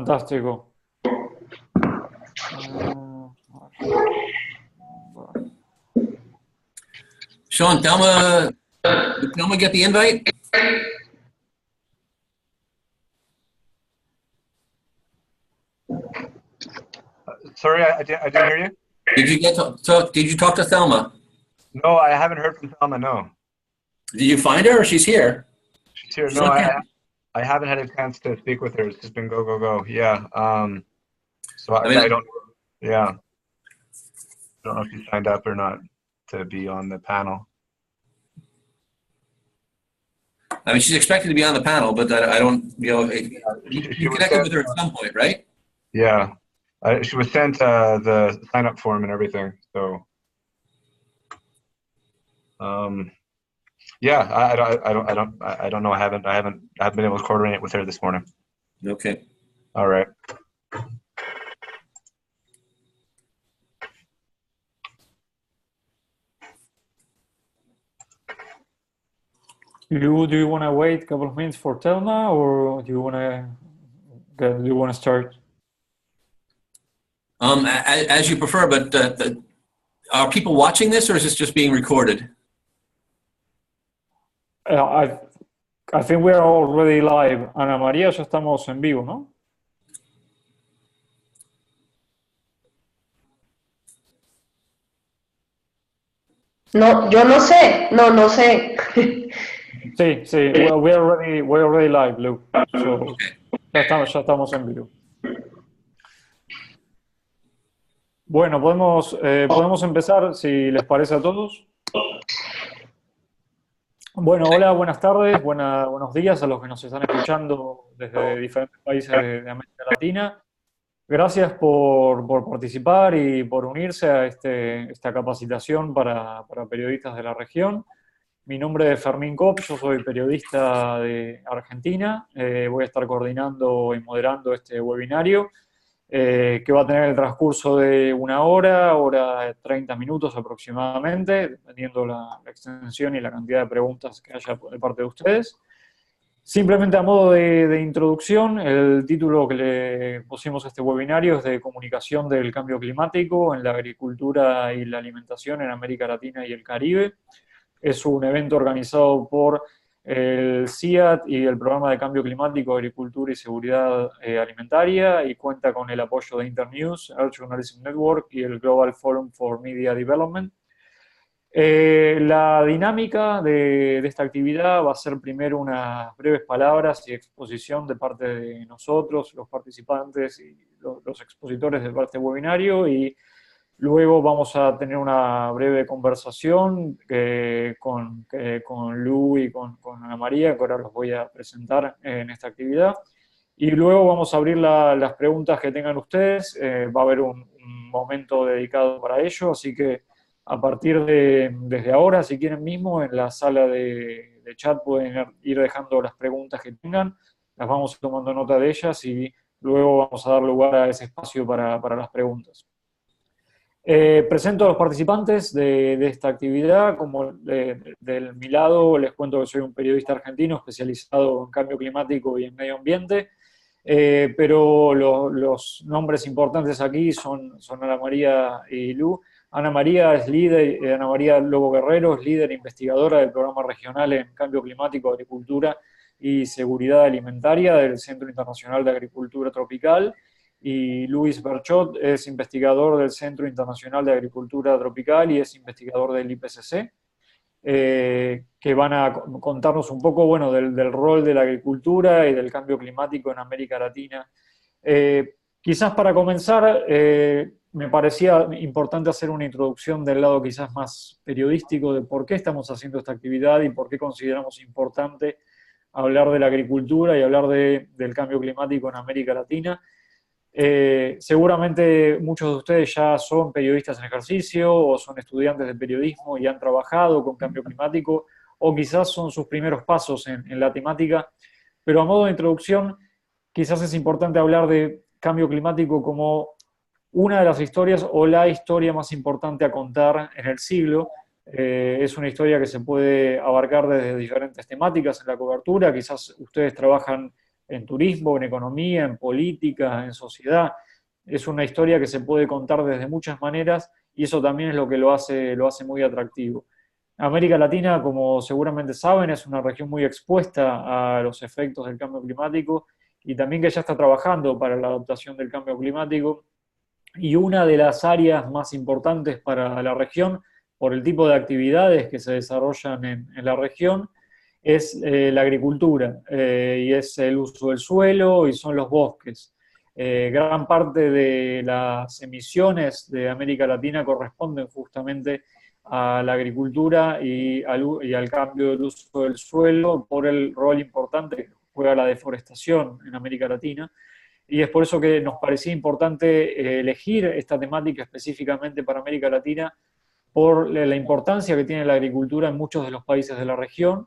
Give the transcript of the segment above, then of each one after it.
Fantástico. Sean, did Thelma get the invite? Sorry, I didn't hear you. Did you talk to Thelma? No, I haven't heard from Thelma. No, Did you find her? Or she's here. she's here. She's No, not I haven't had a chance to speak with her. It's just been go, go, go. Yeah. So I mean, I don't. Yeah. I don't know if she signed up or not to be on the panel. she's expected to be on the panel, but I don't. She You was connected sent, with her at some point, right? yeah. She was sent the sign up form and everything. So. Yeah, I don't know. I haven't been able to coordinate with her this morning. Okay. All right. Lou, do you want to wait a couple of minutes for Thelma, or do you want to start? As you prefer, but are people watching this, or is this just being recorded? I think we are already live. Ana María, ya estamos en vivo, ¿no? No, yo no sé, no sé. Sí, well, we're already live, Lou. So, ya estamos en vivo. Bueno, podemos empezar, si les parece a todos. Bueno, hola, buenas tardes, buenos días a los que nos están escuchando desde diferentes países de América Latina. Gracias por participar y por unirse a esta capacitación para periodistas de la región. Mi nombre es Fermín Kopp, yo soy periodista de Argentina. Voy a estar coordinando y moderando este webinario que va a tener el transcurso de una hora 30 minutos aproximadamente, dependiendo la extensión y la cantidad de preguntas que haya de parte de ustedes. Simplemente a modo de introducción, el título que le pusimos a este webinario es de comunicación del cambio climático en la agricultura y la alimentación en América Latina y el Caribe. Es un evento organizado por el CIAT y el Programa de Cambio Climático, Agricultura y Seguridad Alimentaria, y cuenta con el apoyo de Internews, Earth Journalism Network y el Global Forum for Media Development. La dinámica de esta actividad va a ser primero unas breves palabras y exposición de parte de nosotros, los participantes y los expositores de este webinario, y luego vamos a tener una breve conversación con Lu y con Ana María, que ahora los voy a presentar en esta actividad. Y luego vamos a abrir las preguntas que tengan ustedes. Va a haber un momento dedicado para ello, así que a partir desde ahora, si quieren mismo, en la sala de chat pueden ir dejando las preguntas que tengan, las vamos tomando nota de ellas y luego vamos a dar lugar a ese espacio para las preguntas. Presento a los participantes de esta actividad. Como de mi lado les cuento que soy un periodista argentino especializado en cambio climático y en medio ambiente, pero los nombres importantes aquí son Ana María y Lu. Ana María es líder, Ana María Lobo Guerrero es líder investigadora del programa regional en cambio climático, agricultura y seguridad alimentaria del Centro Internacional de Agricultura Tropical. Y Luis Berchot es investigador del Centro Internacional de Agricultura Tropical y es investigador del IPCC, que van a contarnos un poco, bueno, del rol de la agricultura y del cambio climático en América Latina. Quizás para comenzar, me parecía importante hacer una introducción del lado quizás más periodístico de por qué estamos haciendo esta actividad y por qué consideramos importante hablar de la agricultura y hablar del cambio climático en América Latina. Seguramente muchos de ustedes ya son periodistas en ejercicio o son estudiantes de periodismo y han trabajado con cambio climático, o quizás son sus primeros pasos en la temática, pero a modo de introducción quizás es importante hablar de cambio climático como una de las historias o la historia más importante a contar en el siglo. Es una historia que se puede abarcar desde diferentes temáticas en la cobertura. Quizás ustedes trabajan en turismo, en economía, en política, en sociedad. Es una historia que se puede contar desde muchas maneras y eso también es lo que lo hace muy atractivo. América Latina, como seguramente saben, es una región muy expuesta a los efectos del cambio climático y también que ya está trabajando para la adaptación del cambio climático. Y una de las áreas más importantes para la región, por el tipo de actividades que se desarrollan en la región, es la agricultura y es el uso del suelo y son los bosques. Gran parte de las emisiones de América Latina corresponden justamente a la agricultura y al cambio del uso del suelo por el rol importante que juega la deforestación en América Latina. Y es por eso que nos parecía importante elegir esta temática específicamente para América Latina, por la importancia que tiene la agricultura en muchos de los países de la región,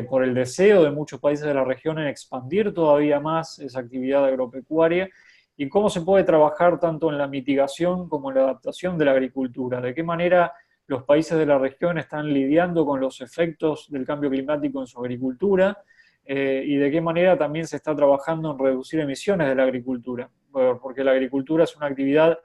por el deseo de muchos países de la región en expandir todavía más esa actividad agropecuaria, y cómo se puede trabajar tanto en la mitigación como en la adaptación de la agricultura, de qué manera los países de la región están lidiando con los efectos del cambio climático en su agricultura, y de qué manera también se está trabajando en reducir emisiones de la agricultura, porque la agricultura es una actividad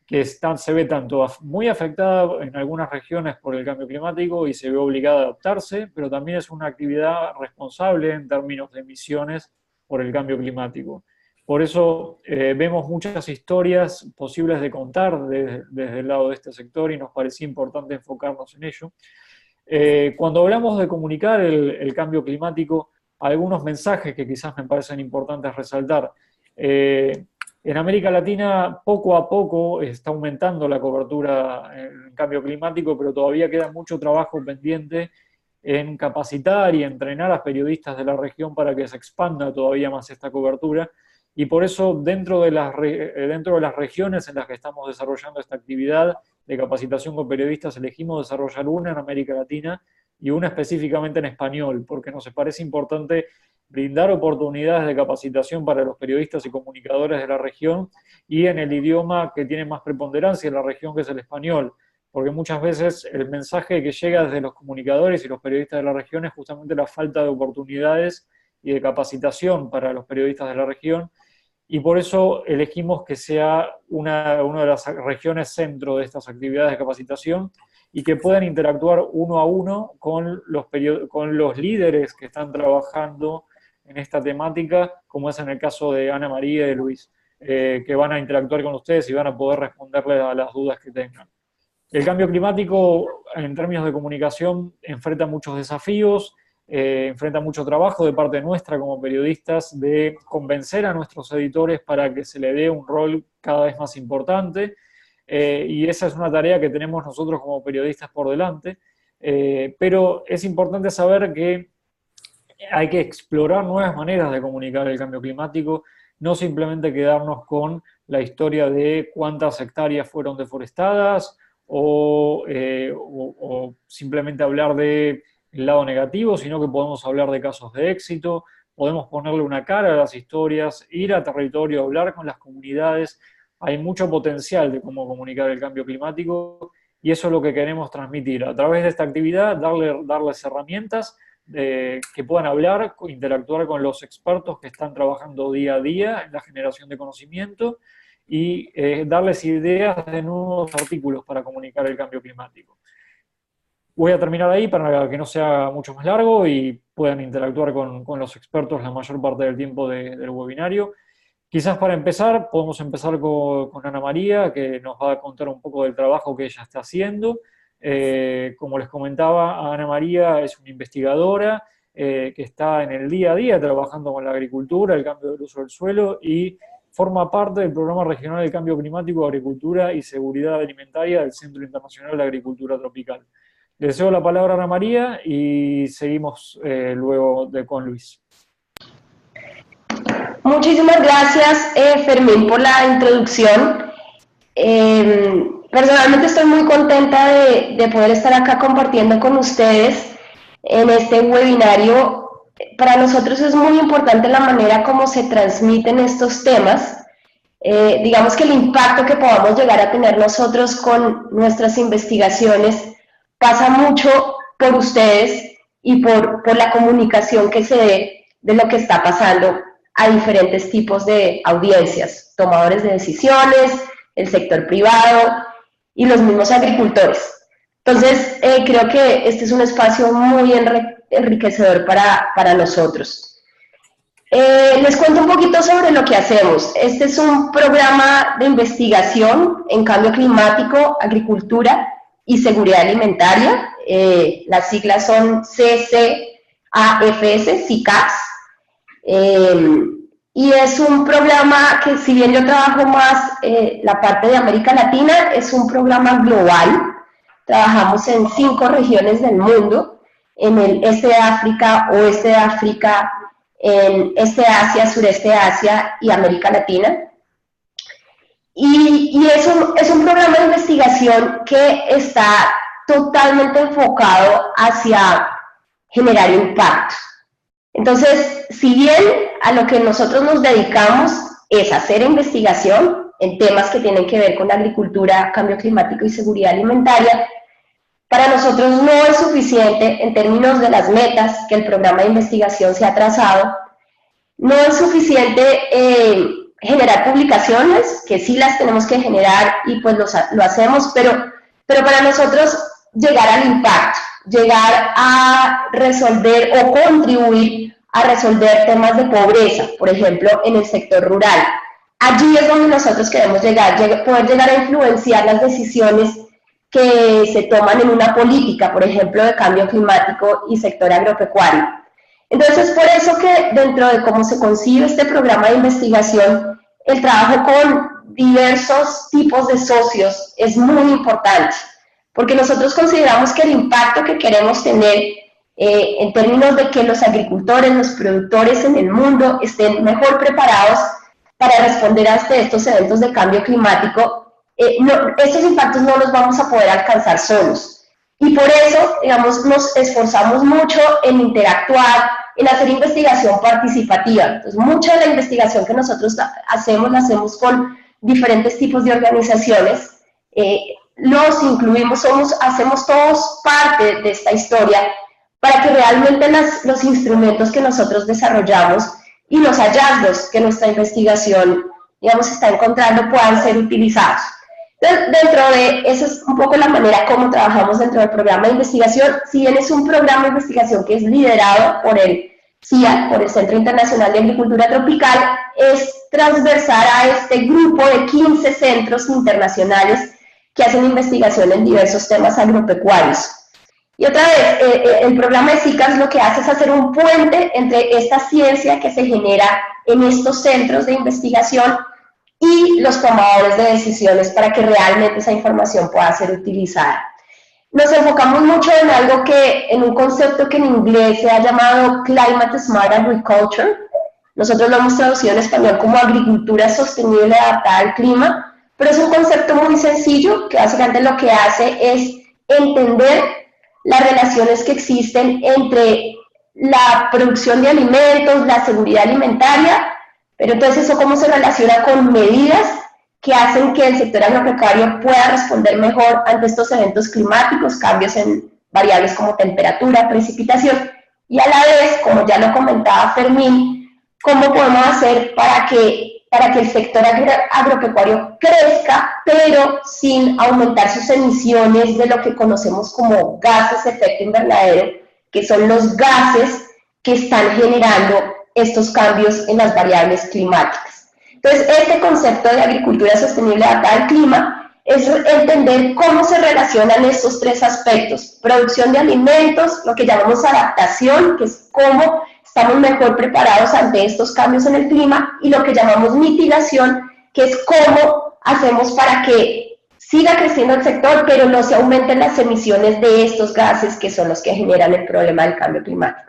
que se ve tanto muy afectada en algunas regiones por el cambio climático y se ve obligada a adaptarse, pero también es una actividad responsable en términos de emisiones por el cambio climático. Por eso vemos muchas historias posibles de contar desde el lado de este sector y nos parecía importante enfocarnos en ello. Cuando hablamos de comunicar el cambio climático, algunos mensajes que quizás me parecen importantes resaltar. En América Latina poco a poco está aumentando la cobertura en cambio climático, pero todavía queda mucho trabajo pendiente en capacitar y entrenar a periodistas de la región para que se expanda todavía más esta cobertura. Y por eso dentro de las regiones en las que estamos desarrollando esta actividad de capacitación con periodistas, elegimos desarrollar una en América Latina y una específicamente en español, porque nos parece importante brindar oportunidades de capacitación para los periodistas y comunicadores de la región y en el idioma que tiene más preponderancia en la región, que es el español, porque muchas veces el mensaje que llega desde los comunicadores y los periodistas de la región es justamente la falta de oportunidades y de capacitación para los periodistas de la región, y por eso elegimos que sea una de las regiones centro de estas actividades de capacitación y que puedan interactuar uno a uno con los líderes que están trabajando en esta temática, como es en el caso de Ana María y de Luis, que van a interactuar con ustedes y van a poder responderles a las dudas que tengan. El cambio climático, en términos de comunicación, enfrenta muchos desafíos, enfrenta mucho trabajo de parte nuestra como periodistas de convencer a nuestros editores para que se le dé un rol cada vez más importante, y esa es una tarea que tenemos nosotros como periodistas por delante, pero es importante saber que hay que explorar nuevas maneras de comunicar el cambio climático, no simplemente quedarnos con la historia de cuántas hectáreas fueron deforestadas o simplemente hablar del lado negativo, sino que podemos hablar de casos de éxito, podemos ponerle una cara a las historias, ir a territorio, hablar con las comunidades. Hay mucho potencial de cómo comunicar el cambio climático y eso es lo que queremos transmitir. A través de esta actividad, darles herramientas que puedan hablar, interactuar con los expertos que están trabajando día a día en la generación de conocimiento y darles ideas de nuevos artículos para comunicar el cambio climático. Voy a terminar ahí para que no sea mucho más largo y puedan interactuar con los expertos la mayor parte del tiempo del webinario. Quizás para empezar, podemos empezar con Ana María, que nos va a contar un poco del trabajo que ella está haciendo. Como les comentaba, Ana María es una investigadora que está en el día a día trabajando con la agricultura, el cambio del uso del suelo y forma parte del Programa Regional de Cambio Climático, Agricultura y Seguridad Alimentaria del Centro Internacional de Agricultura Tropical. Le deseo la palabra a Ana María y seguimos luego con Luis. Muchísimas gracias, Fermín, por la introducción. Personalmente estoy muy contenta de poder estar acá compartiendo con ustedes en este webinario. Para nosotros es muy importante la manera como se transmiten estos temas. Digamos que el impacto que podamos llegar a tener nosotros con nuestras investigaciones pasa mucho por ustedes y por la comunicación que se dé de lo que está pasando a diferentes tipos de audiencias, tomadores de decisiones, el sector privado y los mismos agricultores. Entonces, creo que este es un espacio muy enriquecedor para nosotros. Les cuento un poquito sobre lo que hacemos. Este es un programa de investigación en cambio climático, agricultura y seguridad alimentaria. Las siglas son CCAFS, CICAS. Y es un programa que, si bien yo trabajo más la parte de América Latina, es un programa global. Trabajamos en 5 regiones del mundo, en el este de África, oeste de África, en este de Asia, sureste de Asia y América Latina. Y es un programa de investigación que está totalmente enfocado hacia generar impacto. Entonces, si bien a lo que nosotros nos dedicamos es hacer investigación en temas que tienen que ver con agricultura, cambio climático y seguridad alimentaria, para nosotros no es suficiente en términos de las metas que el programa de investigación se ha trazado. No es suficiente generar publicaciones, que sí las tenemos que generar y pues lo hacemos, pero para nosotros llegar al impacto, llegar a resolver o contribuir a resolver temas de pobreza, por ejemplo, en el sector rural. Allí es donde nosotros queremos llegar, poder llegar a influenciar las decisiones que se toman en una política, por ejemplo, de cambio climático y sector agropecuario. Entonces, por eso que dentro de cómo se concibe este programa de investigación, el trabajo con diversos tipos de socios es muy importante, porque nosotros consideramos que el impacto que queremos tener en términos de que los agricultores, los productores en el mundo estén mejor preparados para responder a estos eventos de cambio climático, estos impactos no los vamos a poder alcanzar solos. Y por eso, digamos, nos esforzamos mucho en interactuar, en hacer investigación participativa. Entonces, mucha de la investigación que nosotros hacemos, la hacemos con diferentes tipos de organizaciones. Los incluimos, hacemos todos parte de esta historia para que realmente los instrumentos que nosotros desarrollamos y los hallazgos que nuestra investigación, digamos, está encontrando puedan ser utilizados. Dentro de eso es un poco la manera como trabajamos dentro del programa de investigación. Si bien es un programa de investigación que es liderado por el CIA, por el Centro Internacional de Agricultura Tropical, es transversal a este grupo de 15 centros internacionales que hacen investigación en diversos temas agropecuarios. Y otra vez, el programa de CICAS lo que hace es hacer un puente entre esta ciencia que se genera en estos centros de investigación y los tomadores de decisiones para que realmente esa información pueda ser utilizada. Nos enfocamos mucho en algo en un concepto que en inglés se ha llamado Climate Smart Agriculture. Nosotros lo hemos traducido en español como agricultura sostenible adaptada al clima, pero es un concepto muy sencillo que básicamente lo que hace es entender las relaciones que existen entre la producción de alimentos, la seguridad alimentaria, pero entonces eso cómo se relaciona con medidas que hacen que el sector agropecuario pueda responder mejor ante estos eventos climáticos, cambios en variables como temperatura, precipitación, y a la vez, como ya lo comentaba Fermín, cómo podemos hacer para que el sector agropecuario crezca, pero sin aumentar sus emisiones de lo que conocemos como gases de efecto invernadero, que son los gases que están generando estos cambios en las variables climáticas. Entonces, este concepto de agricultura sostenible adaptada al clima es entender cómo se relacionan estos 3 aspectos: producción de alimentos, lo que llamamos adaptación, que es cómo estamos mejor preparados ante estos cambios en el clima, y lo que llamamos mitigación, que es cómo hacemos para que siga creciendo el sector, pero no se aumenten las emisiones de estos gases que son los que generan el problema del cambio climático.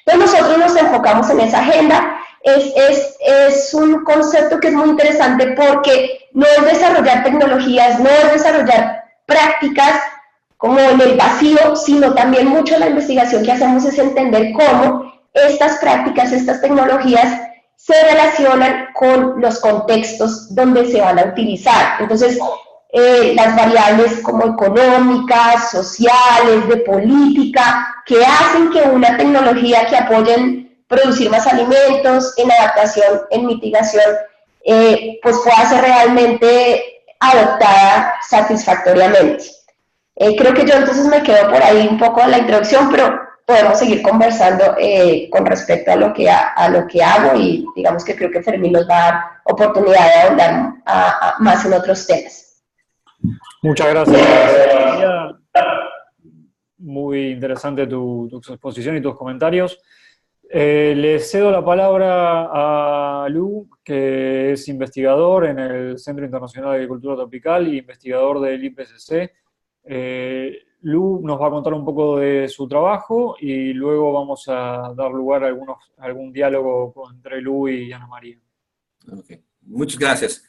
Entonces nosotros nos enfocamos en esa agenda. Es un concepto que es muy interesante porque no es desarrollar tecnologías, no es desarrollar prácticas como en el vacío, sino también mucho de la investigación que hacemos es entender cómo estas prácticas, estas tecnologías se relacionan con los contextos donde se van a utilizar. Entonces, las variables como económicas, sociales, de política, que hacen que una tecnología que apoyen producir más alimentos, en adaptación, en mitigación, pues pueda ser realmente adoptada satisfactoriamente. Creo que yo entonces me quedo por ahí un poco en la introducción, pero podemos seguir conversando con respecto a lo que hago, y digamos que creo que Fermín nos va a dar oportunidad de ahondar más en otros temas. Muchas gracias, María. Muy interesante tu exposición y tus comentarios. Le cedo la palabra a Lu, que es investigador en el Centro Internacional de Agricultura Tropical y investigador del IPCC. Lu nos va a contar un poco de su trabajo y luego vamos a dar lugar a algún diálogo entre Lu y Ana María. Okay. Muchas gracias.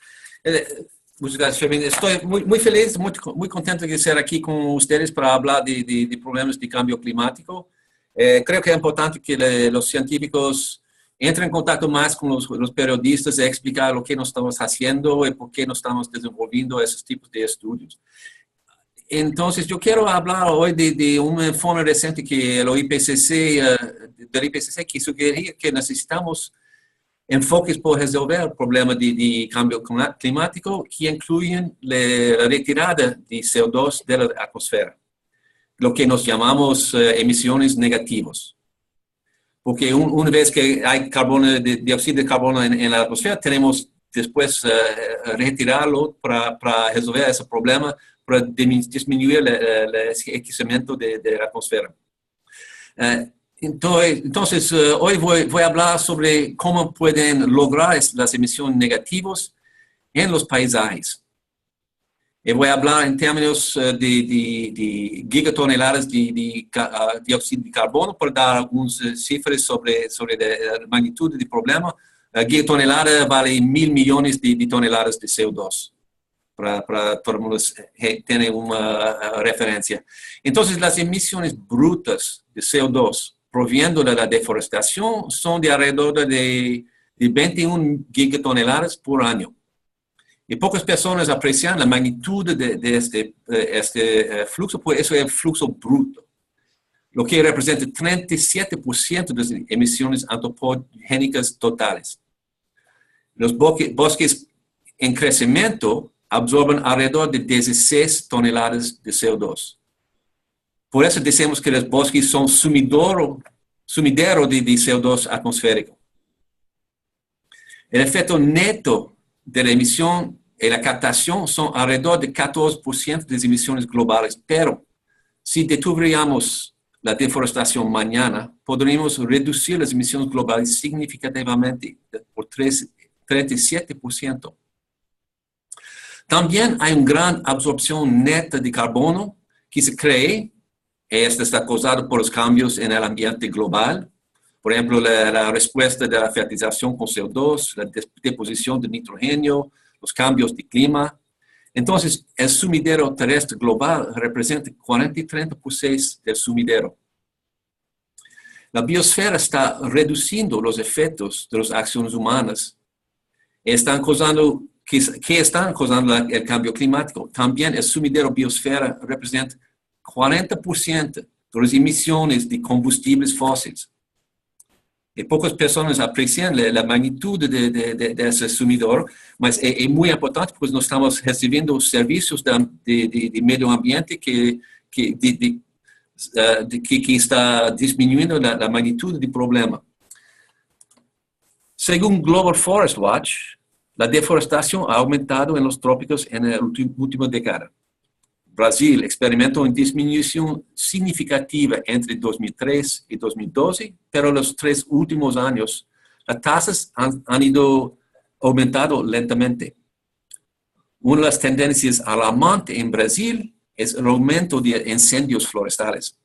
Muchas gracias, Fermín. Estoy muy feliz, muy contento de estar aquí con ustedes para hablar de problemas de cambio climático. Creo que es importante que los científicos entren en contacto más con los periodistas y explicar lo que nos estamos haciendo y por qué nos estamos desenvolviendo esos tipos de estudios. Entonces, yo quiero hablar hoy de un informe reciente que el del IPCC que sugería que necesitamos enfoques por resolver el problema de cambio climático que incluyen la retirada de CO2 de la atmósfera, lo que nos llamamos emisiones negativas. Porque una vez que hay dióxido de carbono en la atmósfera, tenemos después retirarlo para resolver ese problema, para disminuir el aquecimiento de la atmósfera. Entonces, hoy voy a hablar sobre cómo pueden lograr las emisiones negativas en los paisajes. Y voy a hablar en términos de gigatoneladas de dióxido de carbono, para dar algunas cifras sobre la magnitud del problema. Gigatonelada vale 1.000 millones de toneladas de CO2. Para todo el mundo tener una referencia. Entonces, las emisiones brutas de CO2 proviendo de la deforestación son de alrededor de 21 gigatoneladas por año. Y pocas personas aprecian la magnitud de este flujo, pues eso es el flujo bruto, lo que representa 37% de las emisiones antropogénicas totales. Los bosques en crecimiento absorben alrededor de 16 toneladas de CO2. Por eso decimos que los bosques son sumidero de CO2 atmosférico. El efecto neto de la emisión y la captación son alrededor de 14% de las emisiones globales, pero si detuviéramos la deforestación mañana, podríamos reducir las emisiones globales significativamente por 37%. También hay una gran absorción neta de carbono que se cree. Esto está causado por los cambios en el ambiente global. Por ejemplo, la respuesta de la fertilización con CO2, la deposición de nitrógeno, los cambios de clima. Entonces, el sumidero terrestre global representa 43% del sumidero. La biosfera está reduciendo los efectos de las acciones humanas. Están causando el cambio climático. También el sumidero biosfera representa 40% de las emisiones de combustibles fósiles. Y pocas personas aprecian la magnitud de ese sumidero, pero es muy importante porque no estamos recibiendo servicios de medio ambiente que está disminuyendo la magnitud del problema. Según Global Forest Watch, la deforestación ha aumentado en los trópicos en la última década. Brasil experimentó una disminución significativa entre 2003 y 2012, pero en los 3 últimos años las tasas han ido aumentando lentamente. Una de las tendencias alarmantes en Brasil es el aumento de incendios forestales.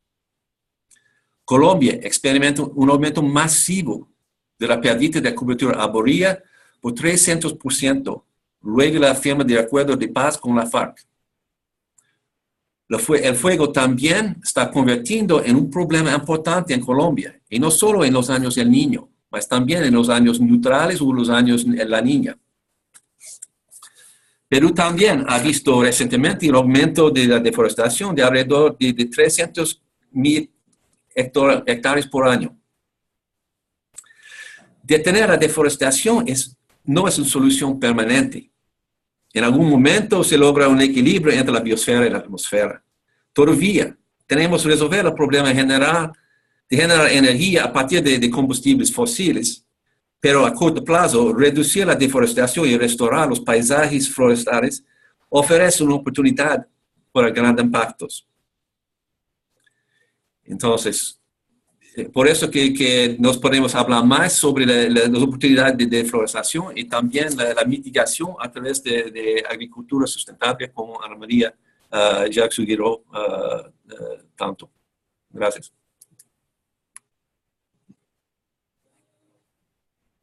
Colombia experimenta un aumento masivo de la pérdida de cobertura arborea por 300%, luego de la firma de acuerdo de paz con la FARC. El fuego también está convirtiendo en un problema importante en Colombia, y no solo en los años del Niño, mas también en los años neutrales o los años de la Niña. Perú también ha visto recientemente el aumento de la deforestación de alrededor de 300,000 hectáreas por año. detener la deforestación no es una solución permanente. En algún momento se logra un equilibrio entre la biosfera y la atmósfera. Todavía tenemos que resolver el problema de generar energía a partir de combustibles fósiles, pero a corto plazo, reducir la deforestación y restaurar los paisajes forestales ofrece una oportunidad para grandes impactos. Entonces, por eso que nos podemos hablar más sobre las oportunidades de deforestación y también la mitigación a través de agricultura sustentable, como Ana María ya sugirió tanto. Gracias.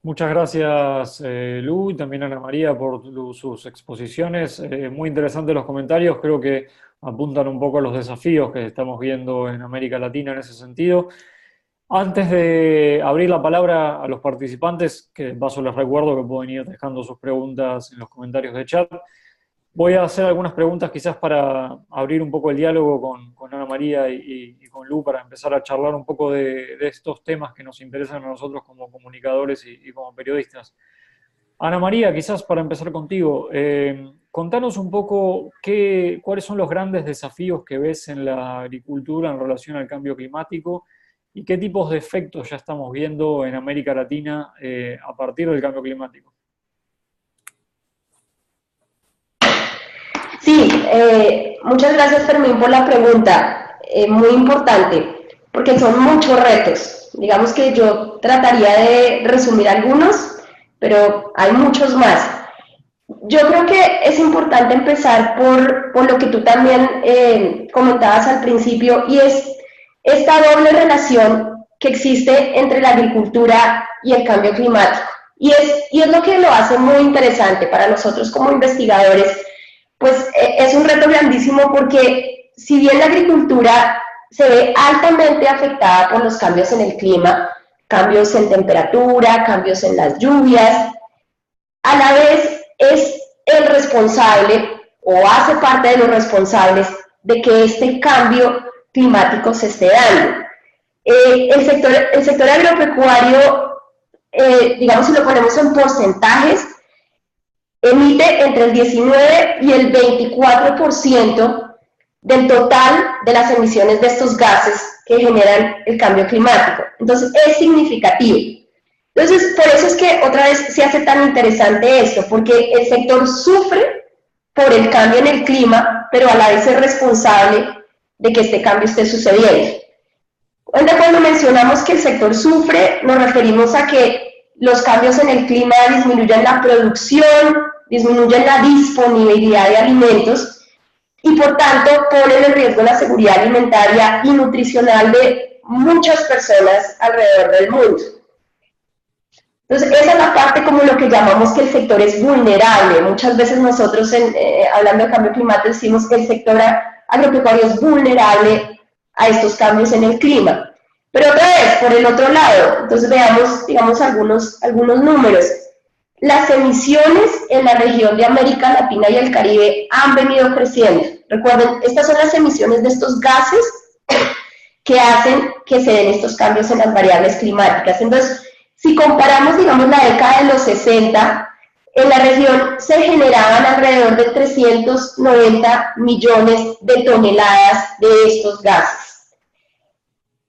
Muchas gracias, Lu, y también Ana María por sus exposiciones. Muy interesantes los comentarios, creo que apuntan un poco a los desafíos que estamos viendo en América Latina en ese sentido. Antes de abrir la palabra a los participantes, que de paso les recuerdo que pueden ir dejando sus preguntas en los comentarios de chat, voy a hacer algunas preguntas quizás para abrir un poco el diálogo con Ana María y con Lu para empezar a charlar un poco de estos temas que nos interesan a nosotros como comunicadores y como periodistas. Ana María, quizás para empezar contigo, contanos un poco cuáles son los grandes desafíos que ves en la agricultura en relación al cambio climático y qué tipos de efectos ya estamos viendo en América Latina a partir del cambio climático. Sí, muchas gracias, Fermín, por la pregunta. Muy importante, porque son muchos retos. Digamos que yo trataría de resumir algunos, pero hay muchos más. Yo creo que es importante empezar por lo que tú también comentabas al principio, y es esta doble relación que existe entre la agricultura y el cambio climático. Y es lo que lo hace muy interesante para nosotros como investigadores. Pues es un reto grandísimo porque si bien la agricultura se ve altamente afectada por los cambios en el clima, cambios en temperatura, cambios en las lluvias, a la vez es el responsable o hace parte de los responsables de que este cambio climático se esté dando. El sector agropecuario, digamos si lo ponemos en porcentajes, emite entre el 19 y el 24% del total de las emisiones de estos gases que generan el cambio climático. Entonces, es significativo. Entonces, por eso es que otra vez se hace tan interesante esto, porque el sector sufre por el cambio en el clima, pero a la vez es responsable de que este cambio esté sucediendo. Cuando mencionamos que el sector sufre, nos referimos a que los cambios en el clima disminuyen la producción, disminuyen la disponibilidad de alimentos y por tanto ponen en riesgo la seguridad alimentaria y nutricional de muchas personas alrededor del mundo. Entonces esa es la parte como lo que llamamos que el sector es vulnerable. Muchas veces nosotros hablando de cambio climático decimos que el sector agropecuario es vulnerable a estos cambios en el clima. Pero otra vez, por el otro lado, entonces veamos, digamos, algunos números. Las emisiones en la región de América Latina y el Caribe han venido creciendo. Recuerden, estas son las emisiones de estos gases que hacen que se den estos cambios en las variables climáticas. Entonces, si comparamos, digamos, la década de los 60, en la región se generaban alrededor de 390 millones de toneladas de estos gases.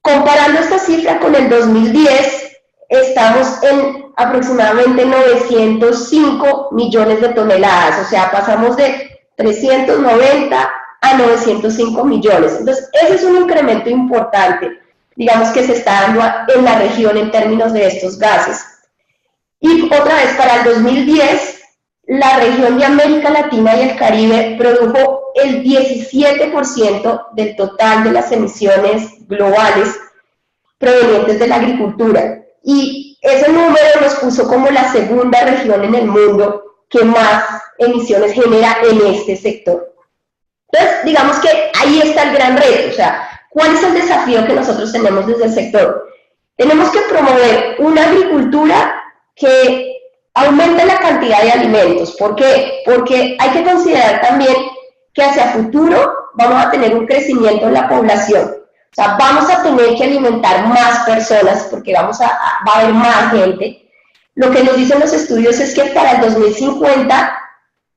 Comparando esta cifra con el 2010, estamos en aproximadamente 905 millones de toneladas, o sea, pasamos de 390 a 905 millones. Entonces, ese es un incremento importante, digamos, que se está dando en la región en términos de estos gases. Y otra vez, para el 2010, la región de América Latina y el Caribe produjo el 17% del total de las emisiones globales provenientes de la agricultura. Y ese número nos puso como la segunda región en el mundo que más emisiones genera en este sector. Entonces, digamos que ahí está el gran reto. O sea, ¿cuál es el desafío que nosotros tenemos desde el sector? Tenemos que promover una agricultura que aumente la cantidad de alimentos. ¿Por qué? Porque hay que considerar también que hacia futuro vamos a tener un crecimiento en la población. O sea, vamos a tener que alimentar más personas porque va a haber más gente. lo que nos dicen los estudios es que para el 2050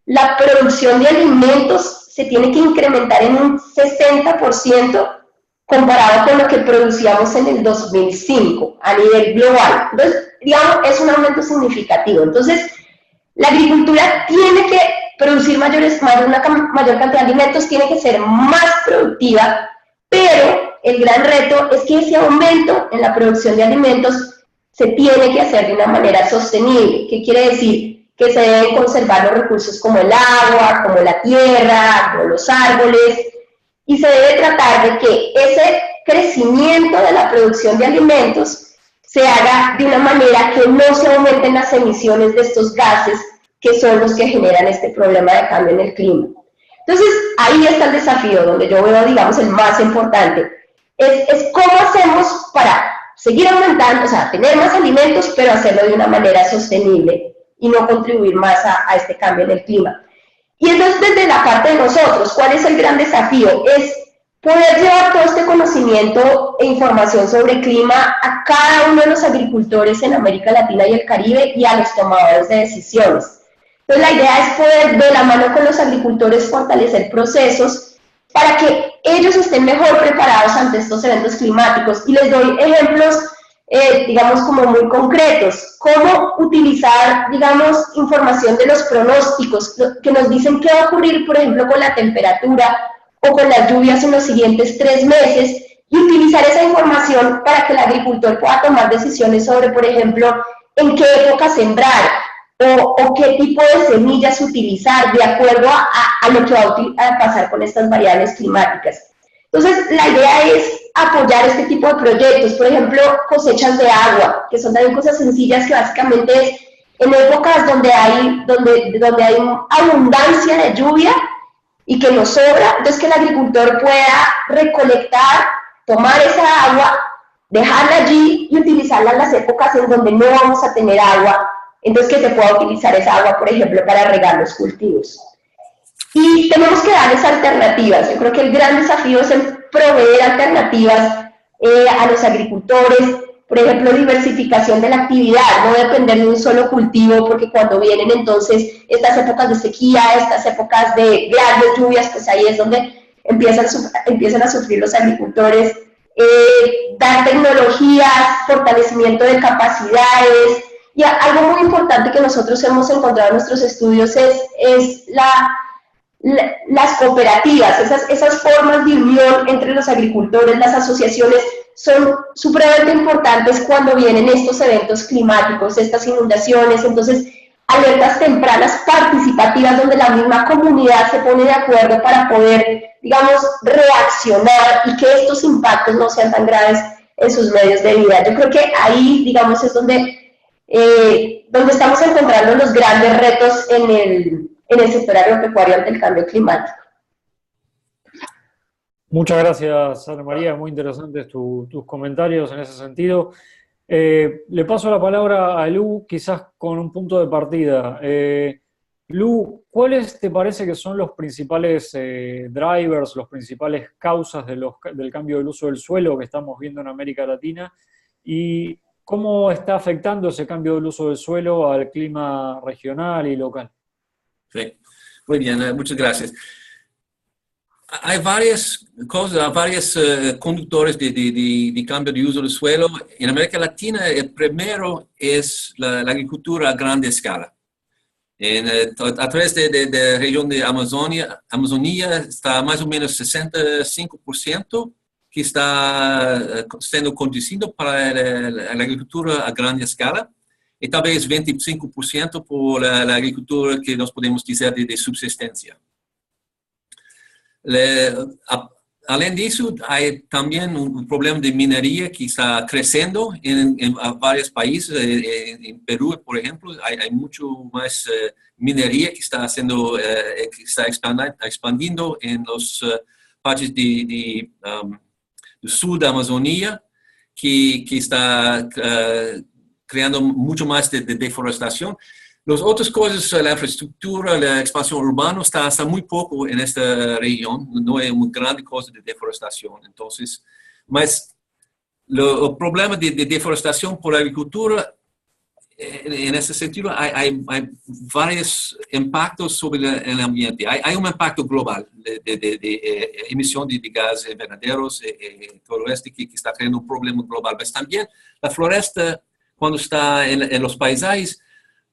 la producción de alimentos se tiene que incrementar en un 60% comparado con lo que producíamos en el 2005 a nivel global. Entonces, digamos, es un aumento significativo. Entonces, la agricultura tiene que producir una mayor cantidad de alimentos, tiene que ser más productiva, pero el gran reto es que ese aumento en la producción de alimentos se tiene que hacer de una manera sostenible. ¿Qué quiere decir? Que se deben conservar los recursos como el agua, como la tierra, como los árboles, y se debe tratar de que ese crecimiento de la producción de alimentos se haga de una manera que no se aumenten las emisiones de estos gases que son los que generan este problema de cambio en el clima. Entonces, ahí está el desafío, donde yo veo, digamos, el más importante. Es cómo hacemos para seguir aumentando, o sea, tener más alimentos, pero hacerlo de una manera sostenible y no contribuir más a este cambio en el clima. Y entonces, desde la parte de nosotros, ¿cuál es el gran desafío? Es poder llevar todo este conocimiento e información sobre clima a cada uno de los agricultores en América Latina y el Caribe y a los tomadores de decisiones. Entonces, la idea es poder, de la mano con los agricultores, fortalecer procesos para que ellos estén mejor preparados ante estos eventos climáticos. Y les doy ejemplos, digamos, como muy concretos. Cómo utilizar, digamos, información de los pronósticos que nos dicen qué va a ocurrir, por ejemplo, con la temperatura o con las lluvias en los siguientes 3 meses, y utilizar esa información para que el agricultor pueda tomar decisiones sobre, por ejemplo, en qué época sembrar, o qué tipo de semillas utilizar de acuerdo a lo que va a pasar con estas variables climáticas. Entonces, la idea es apoyar este tipo de proyectos, por ejemplo, cosechas de agua, que son también cosas sencillas que básicamente es en épocas donde hay abundancia de lluvia y que nos sobra, entonces que el agricultor pueda recolectar, tomar esa agua, dejarla allí y utilizarla en las épocas en donde no vamos a tener agua. Entonces, que se pueda utilizar esa agua, por ejemplo, para regar los cultivos. Y tenemos que darles alternativas. Yo creo que el gran desafío es el proveer alternativas a los agricultores. Por ejemplo, diversificación de la actividad, no depender de un solo cultivo, porque cuando vienen entonces estas épocas de sequía, estas épocas de grandes lluvias, pues ahí es donde empiezan a sufrir los agricultores. Dar tecnologías, fortalecimiento de capacidades. Y algo muy importante que nosotros hemos encontrado en nuestros estudios es las cooperativas, esas formas de unión entre los agricultores, las asociaciones, son supremamente importantes cuando vienen estos eventos climáticos, estas inundaciones. Entonces, alertas tempranas participativas donde la misma comunidad se pone de acuerdo para poder, digamos, reaccionar y que estos impactos no sean tan graves en sus medios de vida. Yo creo que ahí, digamos, es donde estamos encontrando los grandes retos en el sector agropecuario ante el cambio climático. Muchas gracias, Ana María, muy interesantes tus comentarios en ese sentido. Le paso la palabra a Lu, quizás con un punto de partida. Lu, ¿cuáles te parece que son los principales drivers, los principales causas del cambio del uso del suelo que estamos viendo en América Latina? Y ¿cómo está afectando ese cambio del uso del suelo al clima regional y local? Sí, muy bien, muchas gracias. Hay varias cosas, varios conductores de cambio de uso del suelo. En América Latina, el primero es la agricultura a gran escala. A través de la región de Amazonía está más o menos 65% que está siendo conducido para la agricultura a gran escala, y tal vez 25% por la agricultura que nos podemos decir de subsistencia. Além disso, hay también un problema de minería que está creciendo en varios países. En Perú, por ejemplo, hay mucho más minería que está expandiendo en los partes del sur de Amazonía, que está creando mucho más de deforestación. Las otras cosas, la infraestructura, la expansión urbana, está muy poco en esta región. No hay una gran cosa de deforestación. Entonces, mas el problema de deforestación por agricultura en ese sentido, hay varios impactos sobre el ambiente. Hay un impacto global de emisión de gases invernaderos, todo esto que está creando un problema global. Pero también la floresta, cuando está en los paisajes,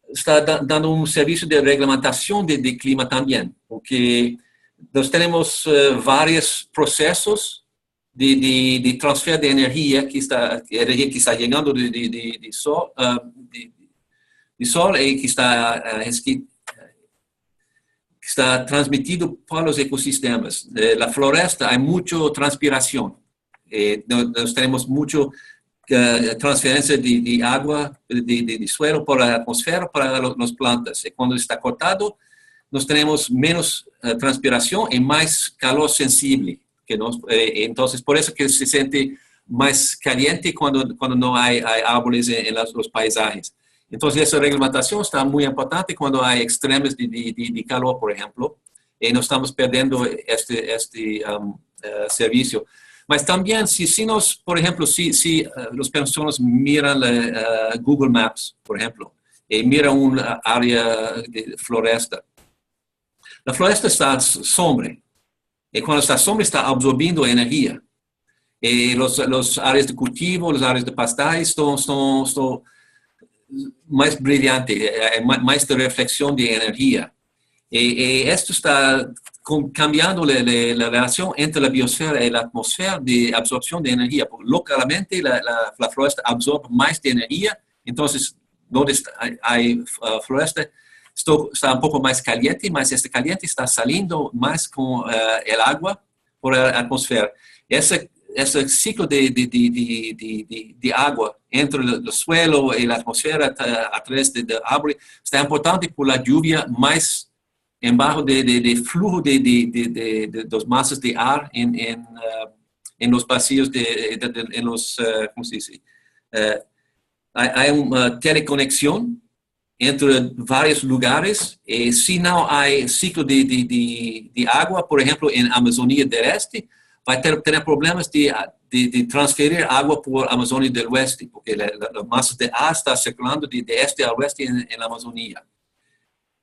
está dando un servicio de reglamentación de clima también, porque nos tenemos varios procesos de transfer de energía que está llegando de sol, de sol y que está transmitido por los ecosistemas. La floresta hay mucha transpiración. Nos tenemos mucho transferencia de agua, de suelo por la atmósfera para las plantas. Y cuando está cortado, nos tenemos menos transpiración y más calor sensible. Entonces, por eso que se siente más caliente cuando no hay árboles en los paisajes. Entonces, esa reglamentación está muy importante cuando hay extremos de calor, por ejemplo, y no estamos perdiendo este servicio. Mas también, si nos, por ejemplo, si las personas miran Google Maps, por ejemplo, y miran una área de floresta, la floresta está sombra, y cuando está sombra está absorbiendo energía. Y los áreas de cultivo, las áreas de pastaje son más brillantes, más de reflexión de energía. Y esto está cambiando la relación entre la biosfera y la atmósfera de absorción de energía. Localmente la floresta absorbe más de energía, entonces donde hay floresta está un poco más caliente, mas este caliente está saliendo más con el agua por la atmósfera. Ese ciclo de agua entre el suelo y la atmósfera a través de árboles está importante por la lluvia más embajo de flujo de las masas de ar en los vacíos, en los, ¿cómo se dice? Hay una teleconexión entre varios lugares. Si no hay ciclo de agua, por ejemplo, en Amazonía del Este, va a tener problemas de transferir agua por Amazonía del Oeste, porque la masa de ar está circulando de este a oeste en la Amazonía.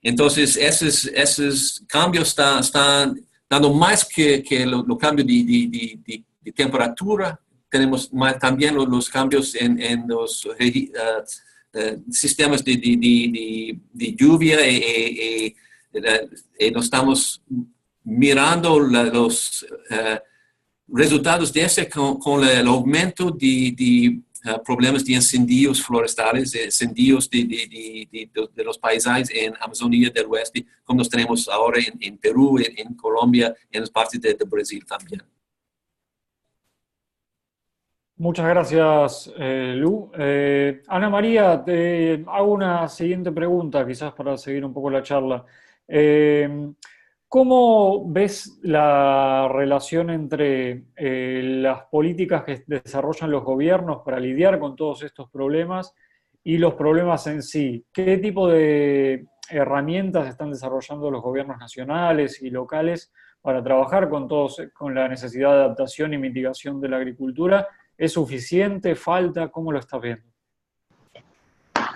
Entonces, esos cambios están dando más que los cambios de temperatura. Tenemos también los cambios en los sistemas de lluvia y nos estamos mirando los resultados de ese con el aumento de problemas de incendios forestales, de incendios de los paisajes en Amazonía del Oeste, como nos tenemos ahora en Perú, en Colombia, en las partes de Brasil también. Muchas gracias, Lu. Ana María, te hago una siguiente pregunta, quizás para seguir un poco la charla. ¿Cómo ves la relación entre las políticas que desarrollan los gobiernos para lidiar con todos estos problemas y los problemas en sí? ¿Qué tipo de herramientas están desarrollando los gobiernos nacionales y locales para trabajar con la necesidad de adaptación y mitigación de la agricultura? ¿Es suficiente? ¿Falta? ¿Cómo lo estás viendo?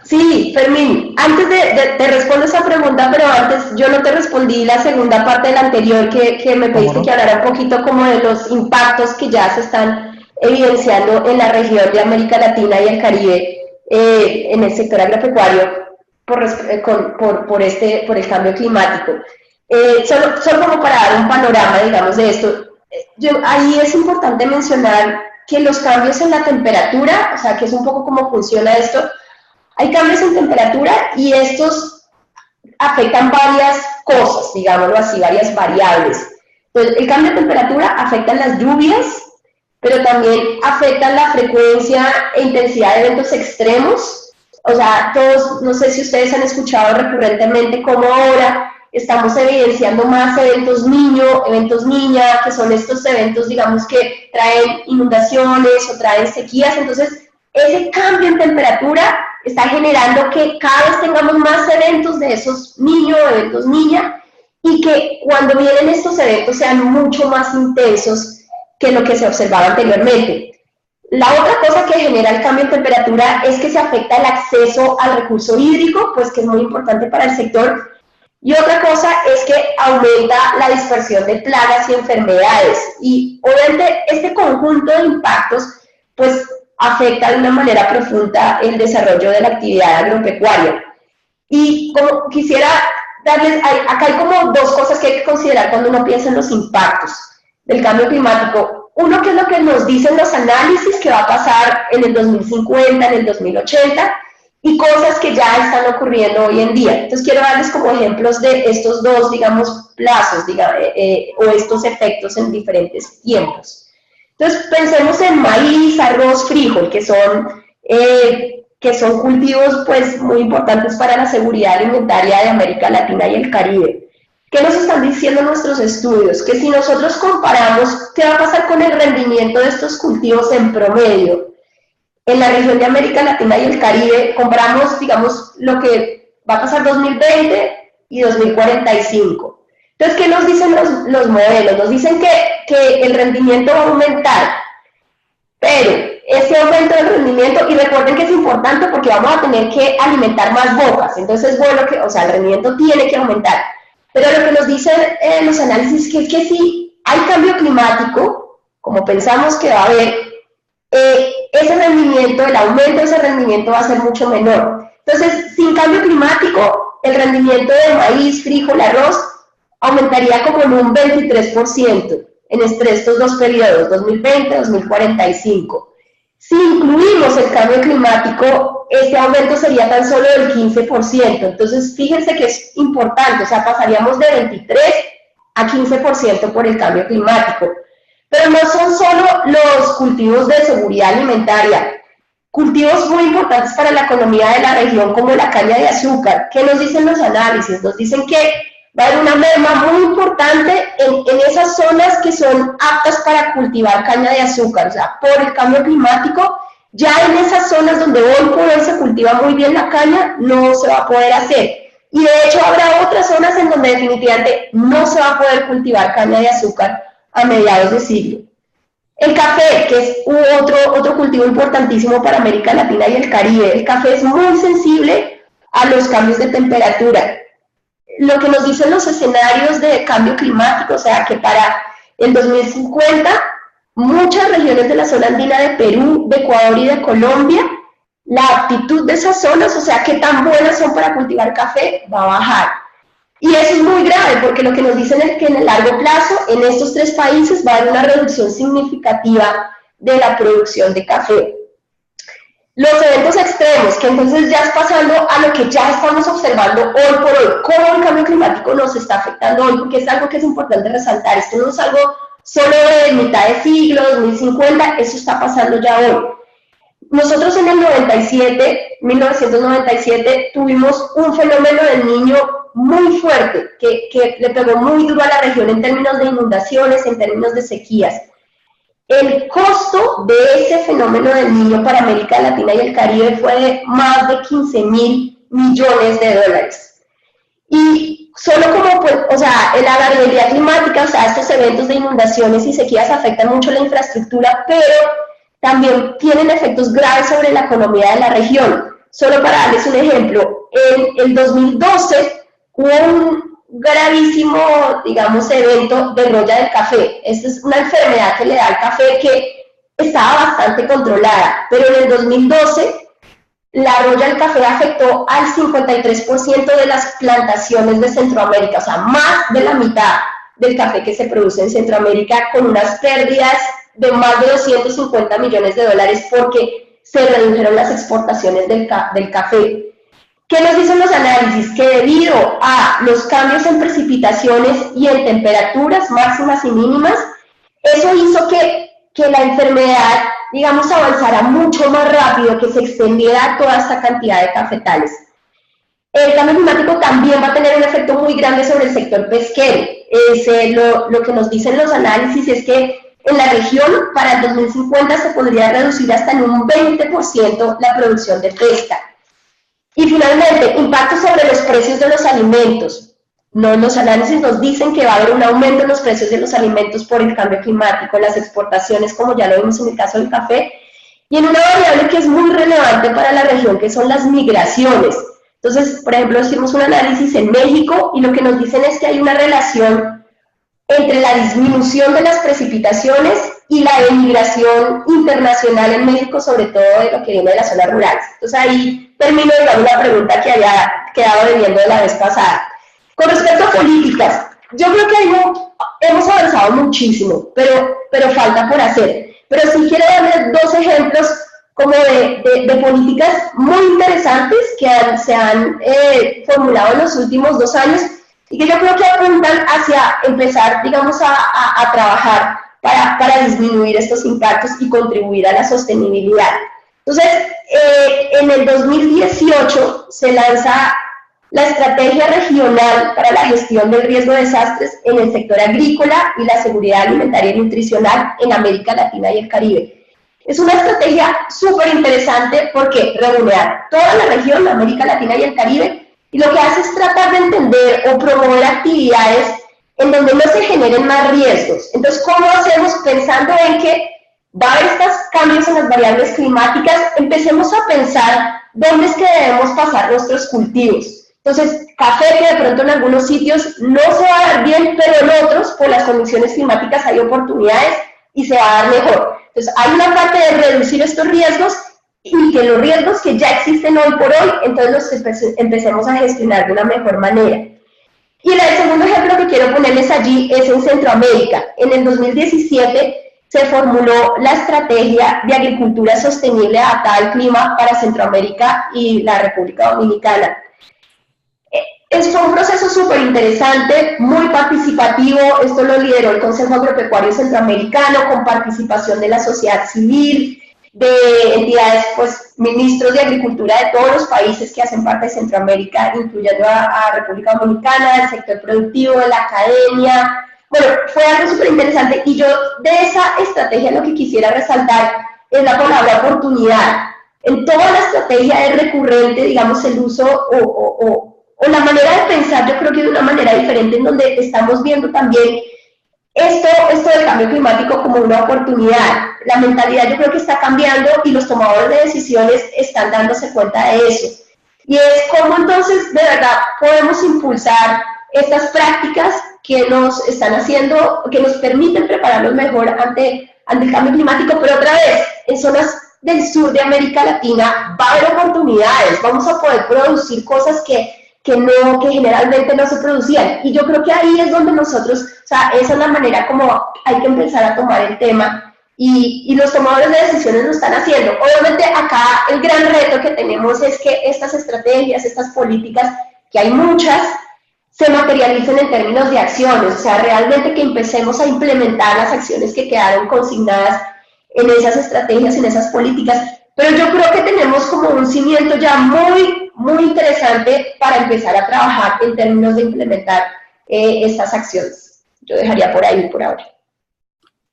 Sí, Fermín, antes de responder esa pregunta, pero antes yo no te respondí la segunda parte de la anterior que me pediste que hablara un poquito como de los impactos que ya se están evidenciando en la región de América Latina y el Caribe en el sector agropecuario por el cambio climático. Solo como para dar un panorama, digamos, de esto, ahí es importante mencionar que los cambios en la temperatura, o sea, que es un poco cómo funciona esto. Hay cambios en temperatura y estos afectan varias cosas, digámoslo así, varias variables. Entonces, el cambio de temperatura afecta las lluvias, pero también afecta la frecuencia e intensidad de eventos extremos. O sea, todos, no sé si ustedes han escuchado recurrentemente cómo ahora estamos evidenciando más eventos niño, eventos niña, que son estos eventos, digamos, que traen inundaciones o traen sequías. Entonces, ese cambio en temperatura está generando que cada vez tengamos más eventos de esos niños, eventos niña, y que cuando vienen estos eventos sean mucho más intensos que lo que se observaba anteriormente. La otra cosa que genera el cambio en temperatura es que se afecta el acceso al recurso hídrico, pues que es muy importante para el sector. Y otra cosa es que aumenta la dispersión de plagas y enfermedades. Y obviamente este conjunto de impactos pues afecta de una manera profunda el desarrollo de la actividad agropecuaria. Y como quisiera darles, acá hay como dos cosas que hay que considerar cuando uno piensa en los impactos del cambio climático. Uno, que es lo que nos dicen los análisis que va a pasar en el 2050, en el 2080, y cosas que ya están ocurriendo hoy en día. Entonces quiero darles como ejemplos de estos dos, digamos, plazos, o estos efectos en diferentes tiempos. Entonces pensemos en maíz, arroz, frijol, que son cultivos pues muy importantes para la seguridad alimentaria de América Latina y el Caribe. ¿Qué nos están diciendo nuestros estudios? Que si nosotros comparamos qué va a pasar con el rendimiento de estos cultivos en promedio en la región de América Latina y el Caribe, comparamos, digamos, lo que va a pasar 2020 y 2045. Entonces, ¿qué nos dicen los modelos? Nos dicen que el rendimiento va a aumentar, pero ese aumento del rendimiento, y recuerden que es importante porque vamos a tener que alimentar más bocas, entonces es bueno que, o sea, el rendimiento tiene que aumentar. Pero lo que nos dicen los análisis es que si hay cambio climático, como pensamos que va a haber, ese rendimiento, el aumento de ese rendimiento va a ser mucho menor. Entonces, sin cambio climático, el rendimiento de maíz, frijol, arroz, aumentaría como en un 23% en estos dos periodos, 2020-2045. Si incluimos el cambio climático, este aumento sería tan solo del 15%. Entonces, fíjense que es importante, o sea, pasaríamos de 23 a 15% por el cambio climático. Pero no son solo los cultivos de seguridad alimentaria, cultivos muy importantes para la economía de la región, como la caña de azúcar. ¿Qué nos dicen los análisis? Nos dicen que va a haber una merma muy importante en esas zonas que son aptas para cultivar caña de azúcar. O sea, por el cambio climático, ya en esas zonas donde hoy por hoy se cultiva muy bien la caña, no se va a poder hacer. Y de hecho habrá otras zonas en donde definitivamente no se va a poder cultivar caña de azúcar a mediados de siglo. El café, que es otro cultivo importantísimo para América Latina y el Caribe. El café es muy sensible a los cambios de temperatura. Lo que nos dicen los escenarios de cambio climático, o sea, que para el 2050, muchas regiones de la zona andina de Perú, de Ecuador y de Colombia, la aptitud de esas zonas, o sea, qué tan buenas son para cultivar café, va a bajar. Y eso es muy grave, porque lo que nos dicen es que en el largo plazo, en estos tres países, va a haber una reducción significativa de la producción de café. Los eventos extremos, que entonces ya es pasando a lo que ya estamos observando hoy por hoy, cómo el cambio climático nos está afectando hoy, porque es algo que es importante resaltar. Esto no es algo solo de mitad de siglo, 2050, eso está pasando ya hoy. Nosotros en el 1997, tuvimos un fenómeno del Niño muy fuerte, que le pegó muy duro a la región en términos de inundaciones, en términos de sequías. El costo de ese fenómeno del Niño para América Latina y el Caribe fue de más de 15.000 millones de dólares. Y solo como, pues, o sea, la variabilidad climática, o sea, estos eventos de inundaciones y sequías afectan mucho la infraestructura, pero también tienen efectos graves sobre la economía de la región. Solo para darles un ejemplo, en el 2012 hubo un gravísimo, digamos, evento de roya del café. Esta es una enfermedad que le da al café que estaba bastante controlada, pero en el 2012 la roya del café afectó al 53% de las plantaciones de Centroamérica, o sea, más de la mitad del café que se produce en Centroamérica, con unas pérdidas de más de 250 millones de dólares porque se redujeron las exportaciones del café. ¿Qué nos dicen los análisis? Que debido a los cambios en precipitaciones y en temperaturas máximas y mínimas, eso hizo que la enfermedad, digamos, avanzara mucho más rápido, que se extendiera toda esta cantidad de cafetales. El cambio climático también va a tener un efecto muy grande sobre el sector pesquero. Lo que nos dicen los análisis es que en la región, para el 2050, se podría reducir hasta en un 20% la producción de pesca. Y finalmente, impacto sobre los precios de los alimentos. Los análisis nos dicen que va a haber un aumento en los precios de los alimentos por el cambio climático, las exportaciones, como ya lo vimos en el caso del café, y en una variable que es muy relevante para la región, que son las migraciones. Entonces, por ejemplo, hicimos un análisis en México y lo que nos dicen es que hay una relación entre la disminución de las precipitaciones y la emigración internacional en México, sobre todo de lo que viene de las zonas rurales. Entonces ahí termino de dar una pregunta que había quedado debiendo de la vez pasada. Con respecto a políticas, yo creo que hemos avanzado muchísimo, pero falta por hacer. Pero sí quiero darles dos ejemplos como de políticas muy interesantes que se han formulado en los últimos 2 años y que yo creo que apuntan hacia empezar, digamos, a trabajar para disminuir estos impactos y contribuir a la sostenibilidad. Entonces, en el 2018 se lanza la Estrategia Regional para la Gestión del Riesgo de Desastres en el sector agrícola y la seguridad alimentaria y nutricional en América Latina y el Caribe. Es una estrategia súper interesante porque reúne a toda la región, América Latina y el Caribe, y lo que hace es tratar de entender o promover actividades en donde no se generen más riesgos. Entonces, ¿cómo hacemos? Pensando en que va a haber estos cambios en las variables climáticas, empecemos a pensar dónde es que debemos pasar nuestros cultivos. Entonces, café que de pronto en algunos sitios no se va a dar bien, pero en otros, por las condiciones climáticas, hay oportunidades y se va a dar mejor. Entonces, hay una parte de reducir estos riesgos y que los riesgos que ya existen hoy por hoy, entonces los empecemos a gestionar de una mejor manera. Y el segundo ejemplo que quiero ponerles allí es en Centroamérica. En el 2017 se formuló la Estrategia de Agricultura Sostenible adaptada al clima para Centroamérica y la República Dominicana. Fue un proceso súper interesante, muy participativo. Esto lo lideró el Consejo Agropecuario Centroamericano con participación de la sociedad civil, de entidades, pues, ministros de agricultura de todos los países que hacen parte de Centroamérica, incluyendo a República Dominicana, el sector productivo, de la academia. Bueno, fue algo súper interesante y yo de esa estrategia lo que quisiera resaltar es la palabra oportunidad. En toda la estrategia es recurrente, digamos, el uso o la manera de pensar, yo creo que de una manera diferente, en donde estamos viendo también esto del cambio climático como una oportunidad. La mentalidad yo creo que está cambiando y los tomadores de decisiones están dándose cuenta de eso. Y es cómo entonces de verdad podemos impulsar estas prácticas que nos están haciendo, que nos permiten prepararnos mejor ante el cambio climático, pero otra vez, en zonas del sur de América Latina va a haber oportunidades, vamos a poder producir cosas que generalmente no se producían. Y yo creo que ahí es donde nosotros, o sea, esa es la manera como hay que empezar a tomar el tema y los tomadores de decisiones lo están haciendo. Obviamente acá el gran reto que tenemos es que estas estrategias, estas políticas, que hay muchas, se materialicen en términos de acciones, o sea, realmente que empecemos a implementar las acciones que quedaron consignadas en esas estrategias, en esas políticas. Pero yo creo que tenemos como un cimiento ya muy interesante para empezar a trabajar en términos de implementar estas acciones. Yo dejaría por ahí por ahora.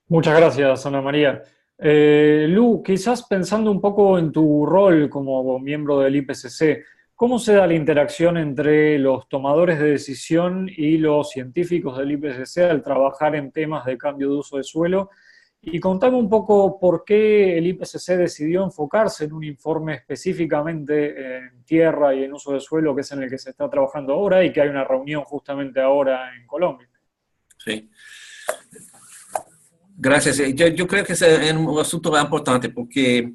Muchas gracias, Ana María. Lu, quizás pensando un poco en tu rol como miembro del IPCC, ¿cómo se da la interacción entre los tomadores de decisión y los científicos del IPCC al trabajar en temas de cambio de uso de suelo? Y contame un poco por qué el IPCC decidió enfocarse en un informe específicamente en tierra y en uso de suelo, que es en el que se está trabajando ahora y que hay una reunión justamente ahora en Colombia. Sí. Gracias. Yo creo que es un asunto importante porque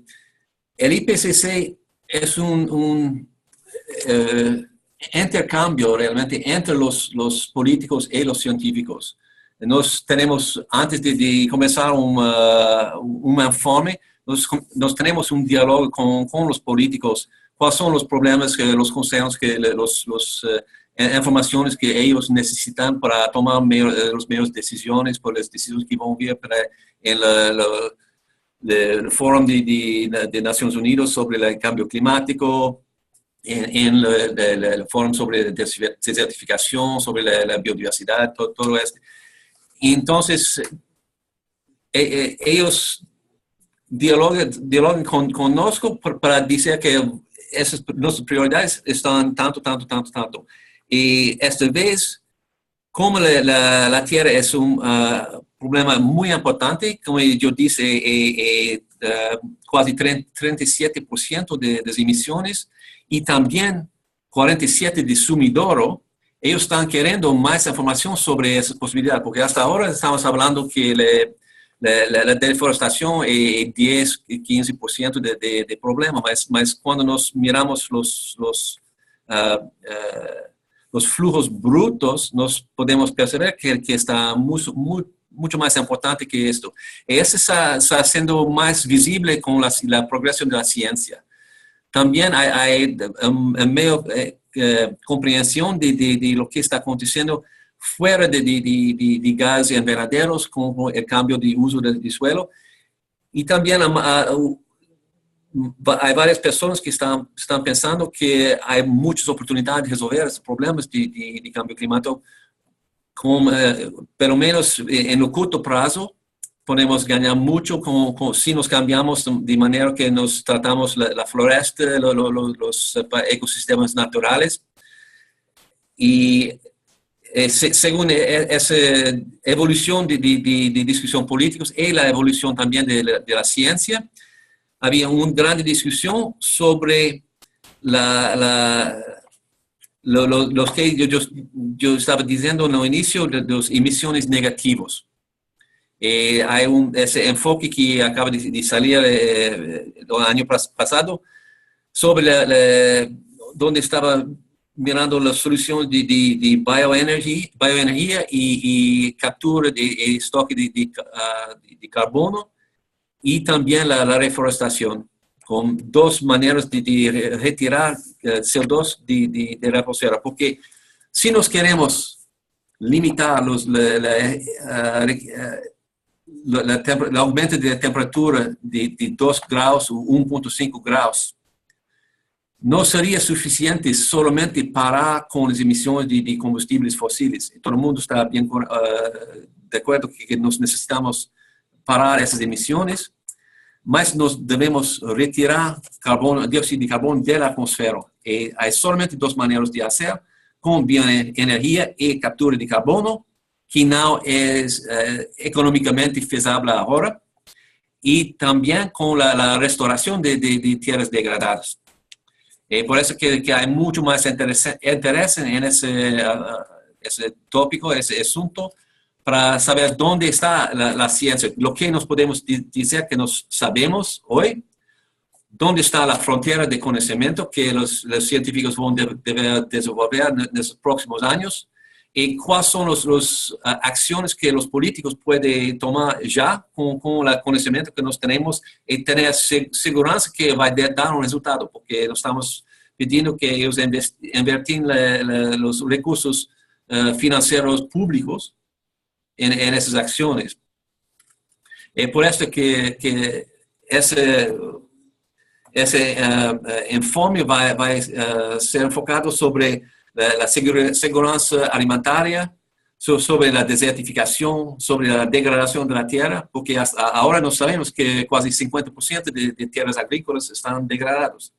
el IPCC es un intercambio realmente entre los políticos y los científicos. Nos tenemos, antes de comenzar un informe, nos tenemos un diálogo con los políticos. ¿Cuáles son los problemas, los consejos, informaciones que ellos necesitan para tomar las mejores decisiones, por las decisiones que van a ver en el Foro de Naciones Unidas sobre el cambio climático, en el Foro sobre desertificación, sobre la biodiversidad, todo esto. Entonces, ellos dialogan con nosotros para decir que nuestras prioridades están tanto. Y esta vez, como la tierra es un problema muy importante, como yo dije, quase 37% de las emisiones, y también 47% de Sumidoro. Ellos están queriendo más información sobre esa posibilidad, porque hasta ahora estamos hablando que la deforestación es 10-15% de problema, mas cuando nos miramos los flujos brutos, nos podemos perceber que está mucho más importante que esto. Eso está siendo más visible con la progresión de la ciencia. También hay medio comprensión de lo que está aconteciendo fuera de gases invernaderos con el cambio de uso del suelo. Y también hay varias personas que están pensando que hay muchas oportunidades de resolver estos problemas de cambio climático, pelo menos en el corto plazo. Podemos ganar mucho si nos cambiamos de manera que nos tratamos la floresta, los ecosistemas naturales. Y según esa evolución de discusión política y la evolución también de la ciencia, había una gran discusión sobre los que yo estaba diciendo en el inicio de las emisiones negativas. Hay ese enfoque que acaba de salir el año pasado sobre donde estaba mirando la solución de bioenergía y captura de estoque de carbono, y también la reforestación, con dos maneras de retirar CO2 de la atmósfera. Porque si nos queremos limitar el aumento de temperatura de 2 grados o 1.5 grados, no sería suficiente solamente parar con las emisiones de combustibles fósiles. Todo el mundo está bien de acuerdo que nos necesitamos parar esas emisiones, mas nos debemos retirar dióxido de carbono de la atmósfera. Hay solamente dos maneras de hacer: con bioenergía y captura de carbono, que no es económicamente feasible ahora, y también con la restauración de tierras degradadas. Por eso que hay mucho más interés en ese tópico, ese asunto, para saber dónde está la ciencia, lo que nos podemos decir que nos sabemos hoy, dónde está la frontera de conocimiento que los científicos van a deber desenvolver en los próximos años, y cuáles son las acciones que los políticos pueden tomar ya con el conocimiento que nos tenemos, y tener seguridad que va a dar un resultado, porque nos estamos pidiendo que ellos inviertan los recursos financieros públicos en esas acciones. Por esto que ese informe va a ser enfocado sobre la seguridad alimentaria, sobre la desertificación, sobre la degradación de la tierra, porque hasta ahora no sabemos que casi 50% de tierras agrícolas están degradadas.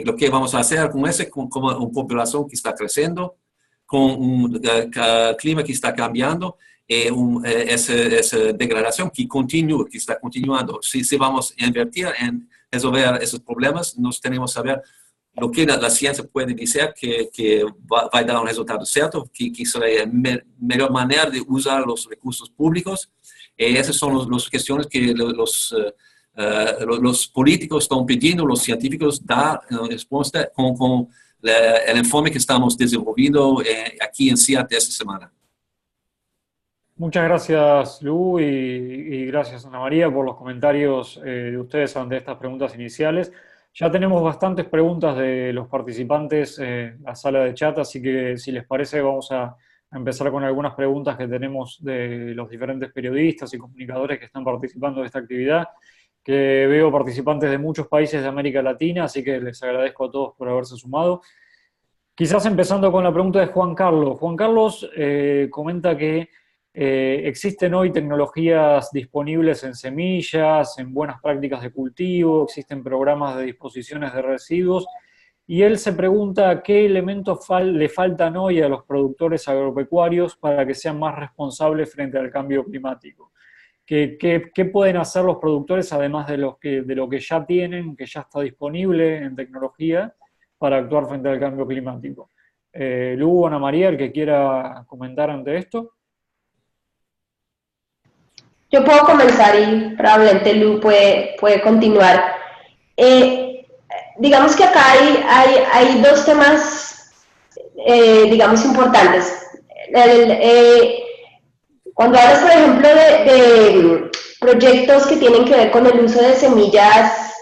Lo que vamos a hacer con eso, con una población que está creciendo, con un clima que está cambiando, esa degradación que continúa, que está continuando. Si vamos a invertir en resolver esos problemas, nos tenemos que saber lo que la ciencia puede decir que va a dar un resultado cierto, que será la mejor manera de usar los recursos públicos. Esas son las cuestiones que los políticos están pidiendo, los científicos dar respuesta con el informe que estamos desenvolviendo aquí en CIAT esta semana. Muchas gracias, Lu, y gracias, Ana María, por los comentarios de ustedes ante estas preguntas iniciales. Ya tenemos bastantes preguntas de los participantes en la sala de chat, así que si les parece vamos a empezar con algunas preguntas que tenemos de los diferentes periodistas y comunicadores que están participando de esta actividad, que veo participantes de muchos países de América Latina, así que les agradezco a todos por haberse sumado. Quizás empezando con la pregunta de Juan Carlos. Juan Carlos comenta que existen hoy tecnologías disponibles en semillas, en buenas prácticas de cultivo, existen programas de disposiciones de residuos, y él se pregunta qué elementos le faltan hoy a los productores agropecuarios para que sean más responsables frente al cambio climático. ¿Qué pueden hacer los productores además de lo que ya tienen, que ya está disponible en tecnología para actuar frente al cambio climático? Lu, Ana María, el que quiera comentar ante esto. Yo puedo comenzar y probablemente Lu puede continuar. Digamos que acá hay dos temas, digamos, importantes. Cuando hablas, por ejemplo, de proyectos que tienen que ver con el uso de semillas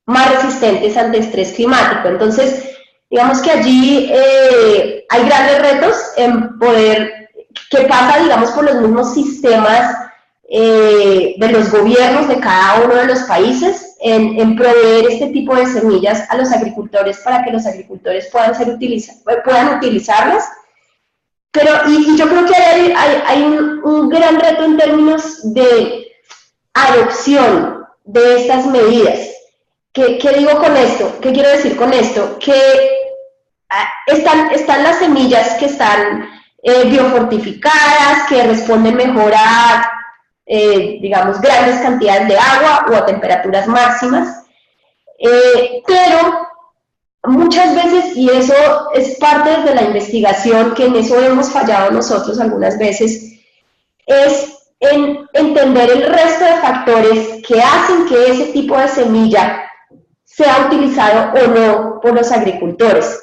más resistentes ante estrés climático, entonces, digamos que allí hay grandes retos en poder, ¿qué pasa, digamos, por los mismos sistemas de los gobiernos de cada uno de los países en proveer este tipo de semillas a los agricultores para que los agricultores puedan utilizarlas? Pero, y yo creo que hay un gran reto en términos de adopción de estas medidas. ¿Qué digo con esto? ¿Qué quiero decir con esto? Que están las semillas que están biofortificadas, que responden mejor a, digamos, grandes cantidades de agua o a temperaturas máximas, pero muchas veces, y eso es parte de la investigación, que en eso hemos fallado nosotros algunas veces, es en entender el resto de factores que hacen que ese tipo de semilla sea utilizado o no por los agricultores.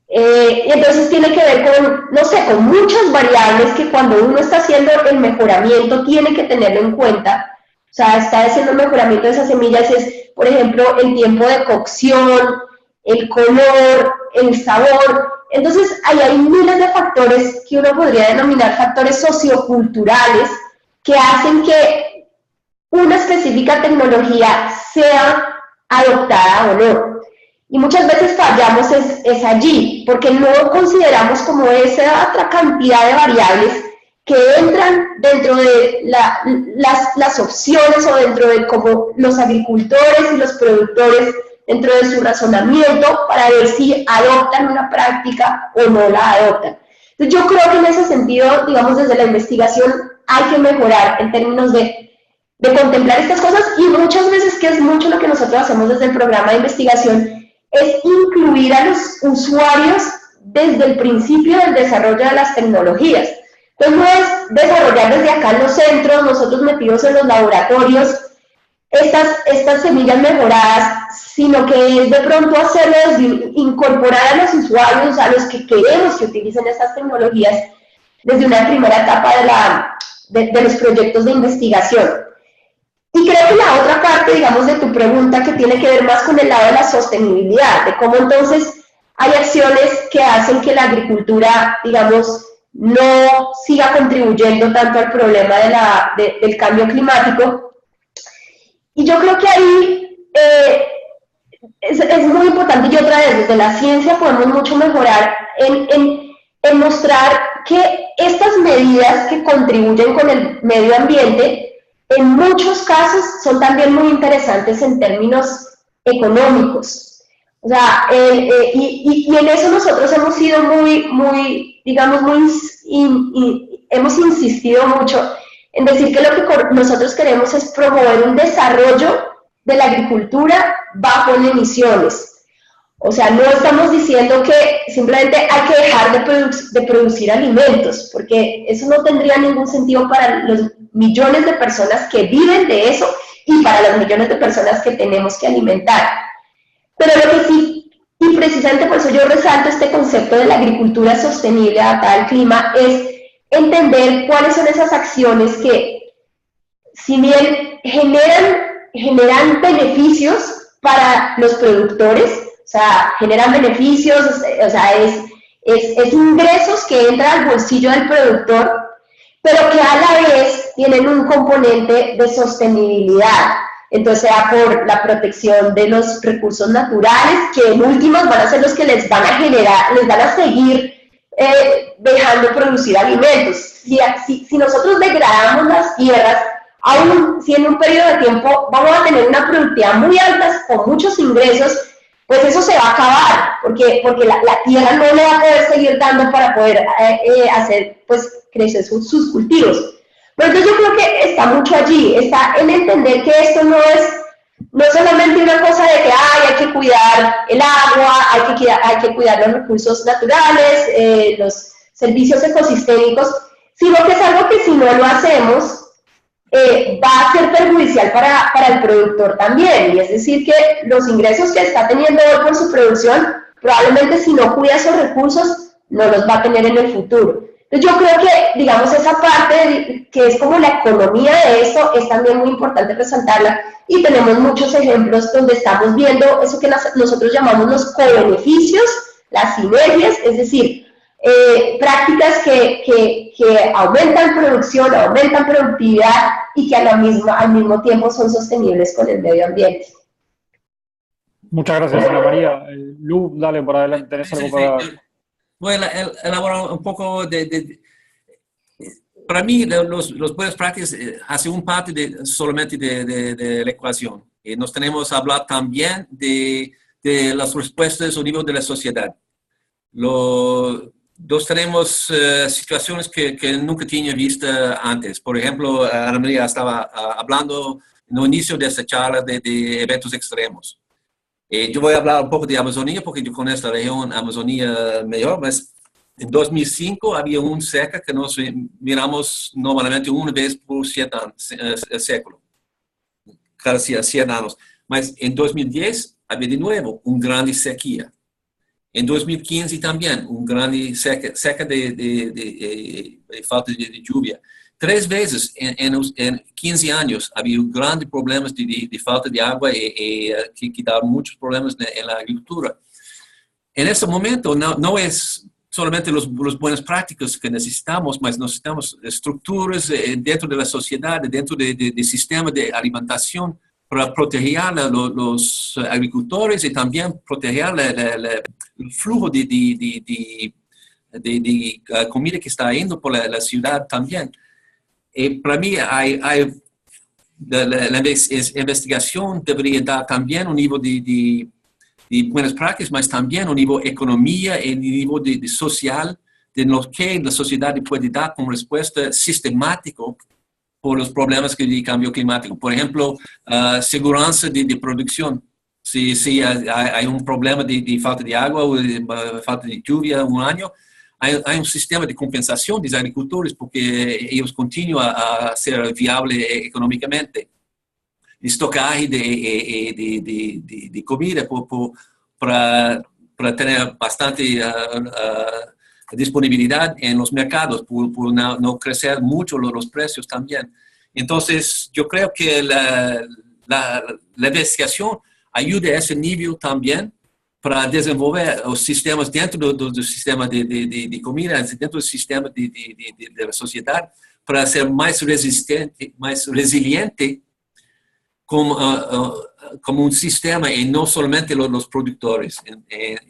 Y entonces tiene que ver con, no sé, con muchas variables que cuando uno está haciendo el mejoramiento tiene que tenerlo en cuenta. O sea, está haciendo el mejoramiento de esas semillas, es, por ejemplo, el tiempo de cocción, el color, el sabor. Entonces, ahí hay miles de factores que uno podría denominar factores socioculturales que hacen que una específica tecnología sea adoptada o no. Y muchas veces fallamos es allí, porque no consideramos como esa otra cantidad de variables que entran dentro de las opciones o dentro de cómo los agricultores y los productores dentro de su razonamiento para ver si adoptan una práctica o no la adoptan. Entonces yo creo que en ese sentido, digamos, desde la investigación hay que mejorar en términos de contemplar estas cosas, y muchas veces, que es mucho lo que nosotros hacemos desde el programa de investigación, es incluir a los usuarios desde el principio del desarrollo de las tecnologías. Entonces no es desarrollar desde acá en los centros, nosotros metidos en los laboratorios, estas semillas mejoradas, sino que es de pronto hacerlo desde incorporar a los usuarios, a los que queremos que utilicen estas tecnologías, desde una primera etapa de los proyectos de investigación. Y creo que la otra parte, digamos, de tu pregunta, que tiene que ver más con el lado de la sostenibilidad, de cómo entonces hay acciones que hacen que la agricultura, digamos, no siga contribuyendo tanto al problema del cambio climático. Y yo creo que ahí es muy importante, y otra vez, desde la ciencia podemos mucho mejorar en mostrar que estas medidas que contribuyen con el medio ambiente, en muchos casos son también muy interesantes en términos económicos. O sea, y en eso nosotros hemos sido hemos insistido mucho en decir que lo que nosotros queremos es promover un desarrollo de la agricultura bajo emisiones. O sea, no estamos diciendo que simplemente hay que dejar de producir alimentos, porque eso no tendría ningún sentido para los millones de personas que viven de eso y para los millones de personas que tenemos que alimentar. Pero lo que sí, y precisamente por eso yo resalto este concepto de la agricultura sostenible adaptada al clima, es entender cuáles son esas acciones que, si bien generan beneficios para los productores, o sea, generan beneficios, o sea, es ingresos que entran al bolsillo del productor, pero que a la vez tienen un componente de sostenibilidad. Entonces, sea por la protección de los recursos naturales, que en últimas van a ser los que les van a seguir dejando producir alimentos. Si nosotros degradamos las tierras, aún si en un periodo de tiempo vamos a tener una productividad muy alta con muchos ingresos, pues eso se va a acabar, porque la tierra no le va a poder seguir dando para poder hacer, pues, crecer sus cultivos. Pero entonces yo creo que está mucho allí, está en entender que esto no es solamente una cosa de que hay que cuidar el agua, hay que cuidar los recursos naturales, los servicios ecosistémicos, sino que es algo que si no lo hacemos, va a ser perjudicial para el productor también, y es decir que los ingresos que está teniendo hoy por su producción, probablemente si no cuida esos recursos, no los va a tener en el futuro. Entonces yo creo que, digamos, esa parte que es como la economía de esto, es también muy importante resaltarla, y tenemos muchos ejemplos donde estamos viendo eso que nosotros llamamos los co-beneficios, las sinergias, es decir, prácticas que aumentan producción, aumentan productividad y que al mismo tiempo son sostenibles con el medio ambiente. Muchas gracias, Ana María. Lu, dale por adelante, ¿tenés algo para...? Voy a elaborar un poco para mí, los buenas prácticas hacen un parte solamente de la ecuación. Y nos tenemos que hablar también de las respuestas a nivel de la sociedad. Tenemos situaciones que nunca tenía vista antes. Por ejemplo, Ana María estaba hablando en el inicio de esta charla de eventos extremos. Yo voy a hablar un poco de Amazonía porque yo conozco la región Amazonía mejor, pero en 2005 había una seca que nos miramos normalmente una vez por 7 años, século, cada 100 años. Mas en 2010 había de nuevo una gran sequía. En 2015 también una gran seca de falta de lluvia. 3 veces en 15 años había grandes problemas de falta de agua que daban muchos problemas en la agricultura. En este momento no es solamente los buenas prácticas que necesitamos, mas necesitamos estructuras dentro de la sociedad, dentro del sistema de alimentación para proteger a los agricultores y también proteger el flujo de comida que está yendo por la ciudad también. Para mí, la investigación debería dar también un nivel de buenas prácticas, mas también un nivel de economía y un nivel de social, de lo que la sociedad puede dar como respuesta sistemática por los problemas de cambio climático. Por ejemplo, seguridad de producción. Si hay un problema de falta de agua o de falta de lluvia un año, hay un sistema de compensación de los agricultores porque ellos continúan a ser viables económicamente. Estocaje de comida para tener bastante disponibilidad en los mercados, por no crecer mucho los precios también. Entonces, yo creo que la investigación ayuda a ese nivel también para desenvolver los sistemas dentro del sistema de comida, dentro del sistema de la sociedad, para ser más resistente, más resiliente como un sistema y no solamente los productores.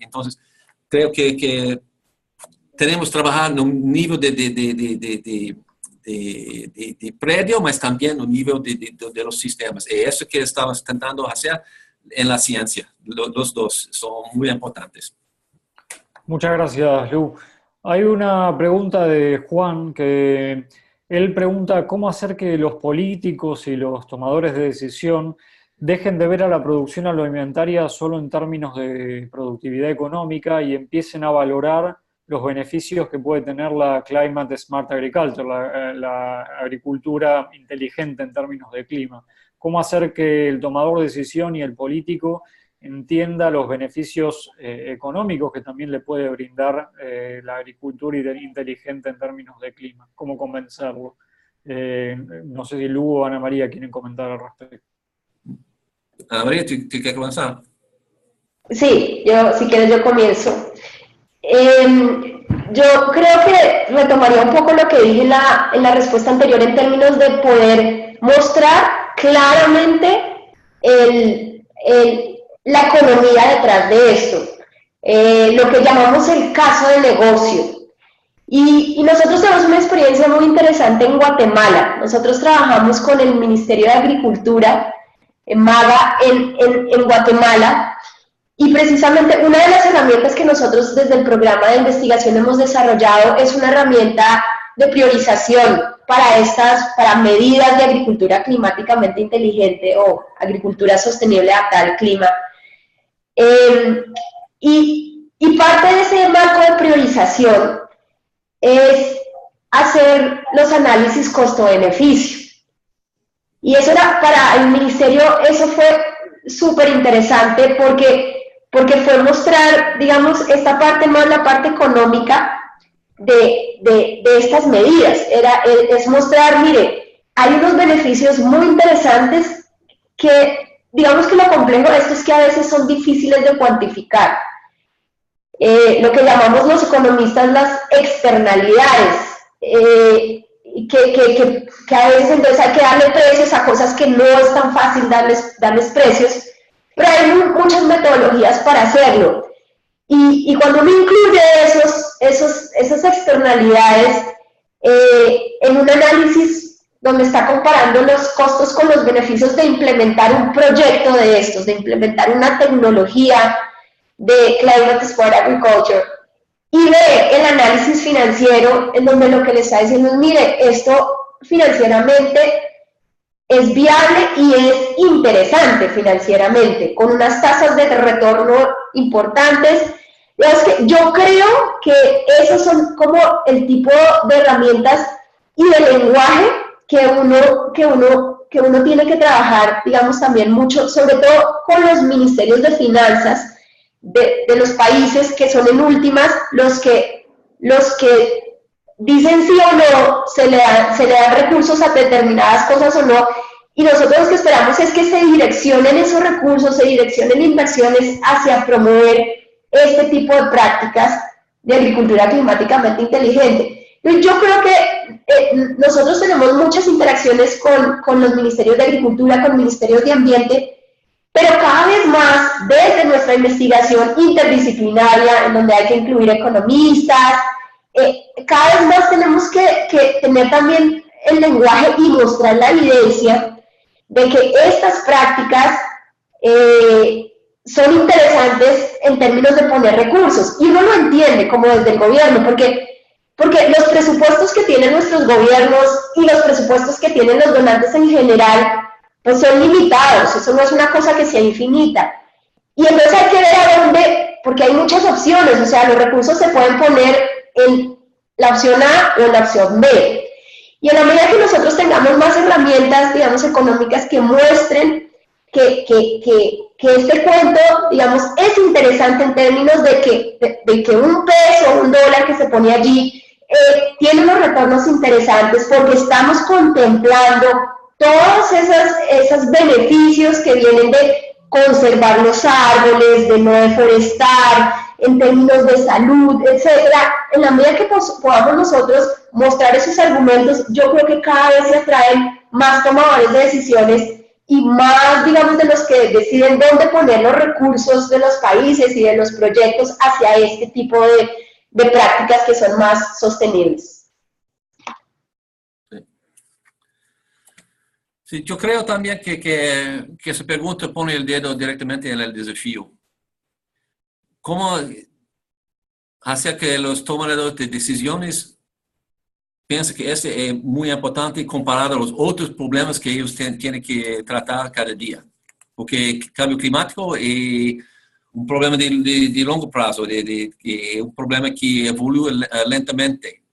Entonces, creo que tenemos que trabajar en un nivel de predio, mas también un nivel de los sistemas. Y eso que estamos intentando hacer en la ciencia. Los dos son muy importantes. Muchas gracias, Lu. Hay una pregunta de Juan que él pregunta cómo hacer que los políticos y los tomadores de decisión dejen de ver a la producción alimentaria solo en términos de productividad económica y empiecen a valorar los beneficios que puede tener la Climate Smart Agriculture, la agricultura inteligente en términos de clima. Cómo hacer que el tomador de decisión y el político entienda los beneficios económicos que también le puede brindar la agricultura inteligente en términos de clima. ¿Cómo convencerlo? No sé si Lu o Ana María quieren comentar al respecto. Ana María, ¿tú quieres comenzar? Sí, si quieres yo comienzo. Yo creo que retomaría un poco lo que dije en la respuesta anterior en términos de poder mostrar claramente la economía detrás de esto, lo que llamamos el caso de negocio. Y nosotros tenemos una experiencia muy interesante en Guatemala. Nosotros trabajamos con el Ministerio de Agricultura, MAGA, en Guatemala, Y precisamente una de las herramientas que nosotros desde el programa de investigación hemos desarrollado es una herramienta de priorización para medidas de agricultura climáticamente inteligente o agricultura sostenible adaptada al clima. Y parte de ese marco de priorización es hacer los análisis costo-beneficio. Y eso era para el ministerio, eso fue súper interesante porque fue mostrar, digamos, esta parte más la parte económica de estas medidas. Es mostrar, mire, hay unos beneficios muy interesantes que, digamos que lo complejo de esto es que a veces son difíciles de cuantificar. Lo que llamamos los economistas las externalidades, que a veces entonces hay que darle precios a cosas que no es tan fácil darles precios, pero hay muchas metodologías para hacerlo. Y cuando uno incluye esas externalidades en un análisis donde está comparando los costos con los beneficios de implementar un proyecto de estos, de implementar una tecnología de Climate Smart Agriculture, y ve el análisis financiero en donde lo que le está diciendo es, mire, esto financieramente es viable y es interesante financieramente, con unas tasas de retorno importantes. Yo creo que esos son como el tipo de herramientas y de lenguaje que uno tiene que trabajar, digamos, también mucho, sobre todo con los ministerios de finanzas de los países que son en últimas los que dicen sí o no, se le dan recursos a determinadas cosas o no, y nosotros lo que esperamos es que se direccionen esos recursos, se direccionen inversiones hacia promover este tipo de prácticas de agricultura climáticamente inteligente. Yo creo que nosotros tenemos muchas interacciones con los ministerios de Agricultura, con ministerios de Ambiente, pero cada vez más desde nuestra investigación interdisciplinaria, en donde hay que incluir economistas, cada vez más tenemos que tener también el lenguaje y mostrar la evidencia de que estas prácticas son interesantes en términos de poner recursos. Y uno lo entiende como desde el gobierno, porque los presupuestos que tienen nuestros gobiernos y los presupuestos que tienen los donantes en general, pues son limitados, eso no es una cosa que sea infinita. Y entonces hay que ver a dónde, porque hay muchas opciones, o sea, los recursos se pueden poner en la opción A o en la opción B. Y en la medida que nosotros tengamos más herramientas, digamos, económicas que muestren que este cuento, digamos, es interesante en términos de que un peso o un dólar que se pone allí tiene unos retornos interesantes porque estamos contemplando todos esos beneficios que vienen de conservar los árboles, de no deforestar, en términos de salud, etcétera. En la medida que podamos nosotros mostrar esos argumentos, yo creo que cada vez se atraen más tomadores de decisiones y más, digamos, de los que deciden dónde poner los recursos de los países y de los proyectos hacia este tipo de prácticas que son más sostenibles. Sí, yo creo también que esa pregunta pone el dedo directamente en el desafío. ¿Cómo hacer que los tomadores de decisiones piensen que este es muy importante comparado a los otros problemas que ellos tienen que tratar cada día? Porque el cambio climático es un problema de largo plazo, un problema que evoluye lentamente.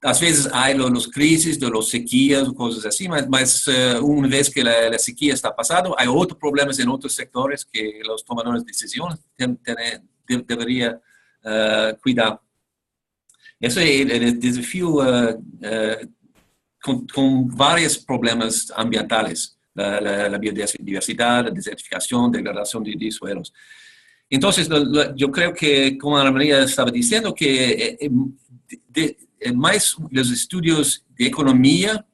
A veces hay los crisis de las sequías o cosas así, mas una vez que la sequía está pasando, hay otros problemas en otros sectores que los tomadores de decisiones deberían cuidar. Eso es el desafío con varios problemas ambientales, la biodiversidad, la desertificación, degradación de suelos. Entonces, yo creo que, como Ana María estaba diciendo, que más los estudios de economía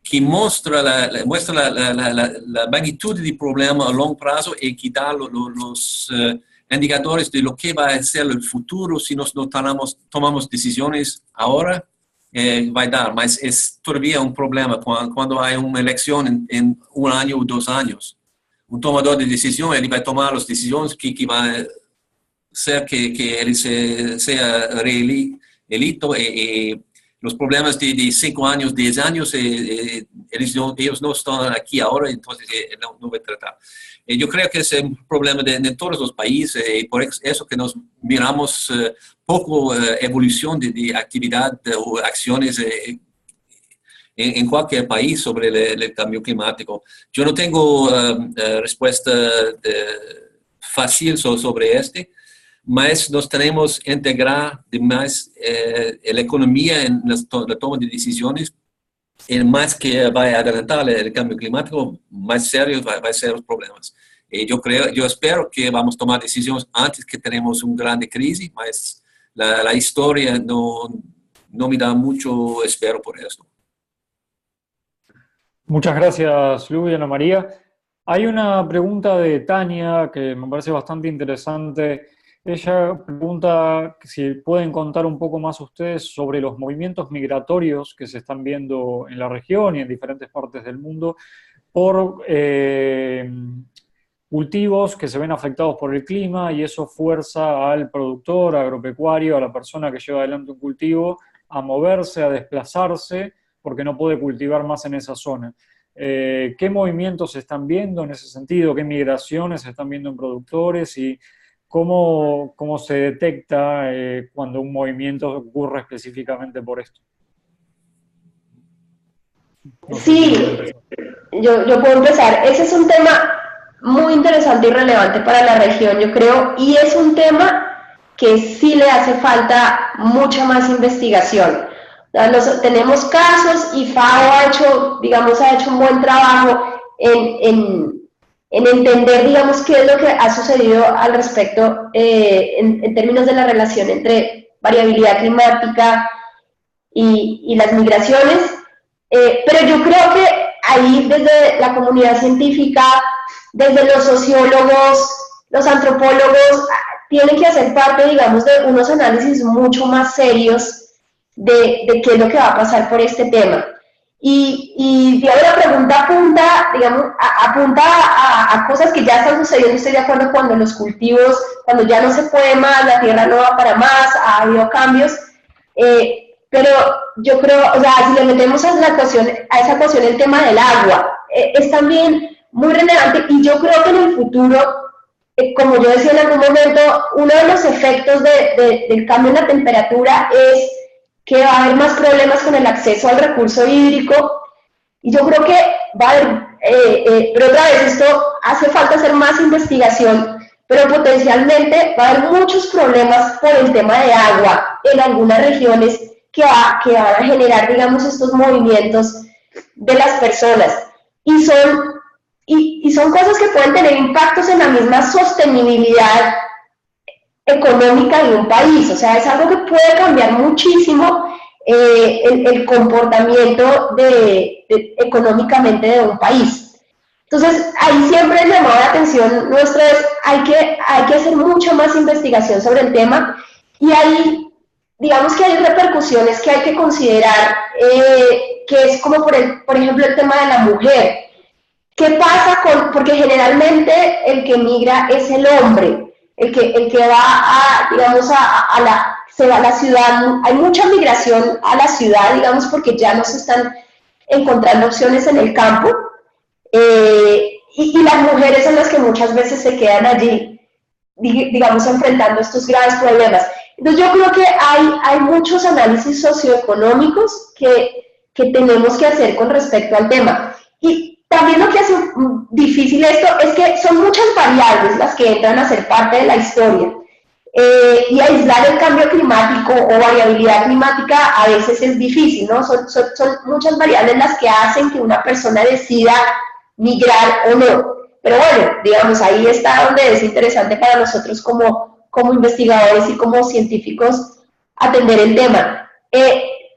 que muestra la magnitud del problema a largo plazo y que da los indicadores de lo que va a ser el futuro si nos no tomamos decisiones ahora, va a dar. Mas es todavía un problema cuando hay una elección en un año o 2 años. un tomador de decisión, él va a tomar las decisiones que va a hacer que él sea reelito y los problemas de 5 años, 10 años, ellos no están aquí ahora, entonces no voy a tratar. Yo creo que es un problema de todos los países y por eso que nos miramos poco evolución de actividad o acciones en cualquier país sobre el cambio climático. Yo no tengo respuesta fácil sobre mas nos tenemos que integrar más la economía en la toma de decisiones, y más que vaya a adelantar el cambio climático, más serios van a ser los problemas. Yo espero que vamos a tomar decisiones antes que tenemos una grande crisis, mas la historia no me da mucho espero por esto. Muchas gracias, Lu y Ana María. Hay una pregunta de Tania que me parece bastante interesante. Ella pregunta si pueden contar un poco más ustedes sobre los movimientos migratorios que se están viendo en la región y en diferentes partes del mundo por cultivos que se ven afectados por el clima, y eso fuerza al productor agropecuario, a la persona que lleva adelante un cultivo, a moverse, a desplazarse, porque no puede cultivar más en esa zona. ¿Qué movimientos se están viendo en ese sentido? ¿Qué migraciones se están viendo en productores? ¿Y cómo se detecta cuando un movimiento ocurre específicamente por esto? No sé Sí, yo puedo empezar. Ese es un tema muy interesante y relevante para la región, yo creo, y es un tema que sí le hace falta mucha más investigación. Tenemos casos y FAO ha hecho un buen trabajo en entender, digamos, qué es lo que ha sucedido al respecto en términos de la relación entre variabilidad climática y las migraciones, pero yo creo que ahí desde la comunidad científica, desde los sociólogos, los antropólogos, tienen que hacer parte, digamos, de unos análisis mucho más serios de qué es lo que va a pasar por este tema. Y digamos, la pregunta apunta a cosas que ya están sucediendo. Estoy de acuerdo cuando los cultivos, cuando ya no se puede más, la tierra no va para más, ha habido cambios, pero yo creo, o sea, si le metemos a esa ecuación el tema del agua, es también muy relevante, y yo creo que en el futuro, como yo decía en algún momento, uno de los efectos del cambio en la temperatura es que va a haber más problemas con el acceso al recurso hídrico, y yo creo que va a haber, pero otra vez, esto hace falta hacer más investigación, pero potencialmente va a haber muchos problemas por el tema de agua en algunas regiones que van a generar, digamos, estos movimientos de las personas, y son cosas que pueden tener impactos en la misma sostenibilidad económica de un país. O sea, es algo que puede cambiar muchísimo el comportamiento económicamente de un país. Entonces, ahí siempre el llamado de atención nuestro es, hay que hacer mucha más investigación sobre el tema, y ahí, digamos que hay repercusiones que hay que considerar, que es como por ejemplo el tema de la mujer. ¿Qué pasa porque generalmente el que migra es el hombre? El que va se va a la ciudad, hay mucha migración a la ciudad, digamos, porque ya no se están encontrando opciones en el campo, y las mujeres son las que muchas veces se quedan allí, digamos, enfrentando estos graves problemas. Entonces yo creo que hay muchos análisis socioeconómicos que tenemos que hacer con respecto al tema. Y también lo que hace difícil esto es que son muchas variables las que entran a ser parte de la historia, y aislar el cambio climático o variabilidad climática a veces es difícil, ¿no? Son muchas variables las que hacen que una persona decida migrar o no. Pero bueno, digamos, ahí está donde es interesante para nosotros como investigadores y como científicos atender el tema.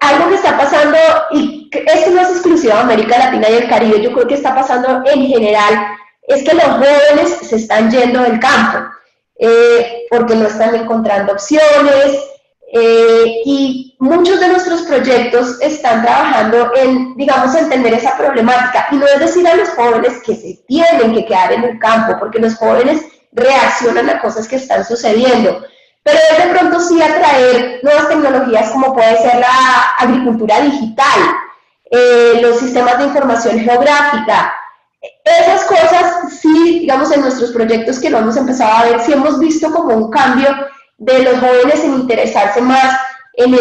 Algo que está pasando, y esto no es exclusivo de América Latina y el Caribe, yo creo que está pasando en general, es que los jóvenes se están yendo del campo, porque no están encontrando opciones, y muchos de nuestros proyectos están trabajando en, digamos, entender esa problemática, y no es decir a los jóvenes que se tienen que quedar en el campo, porque los jóvenes reaccionan a cosas que están sucediendo, pero es de pronto sí atraer nuevas tecnologías como puede ser la agricultura digital, los sistemas de información geográfica. Esas cosas sí, digamos, en nuestros proyectos que lo hemos empezado a ver, sí hemos visto como un cambio de los jóvenes en interesarse más en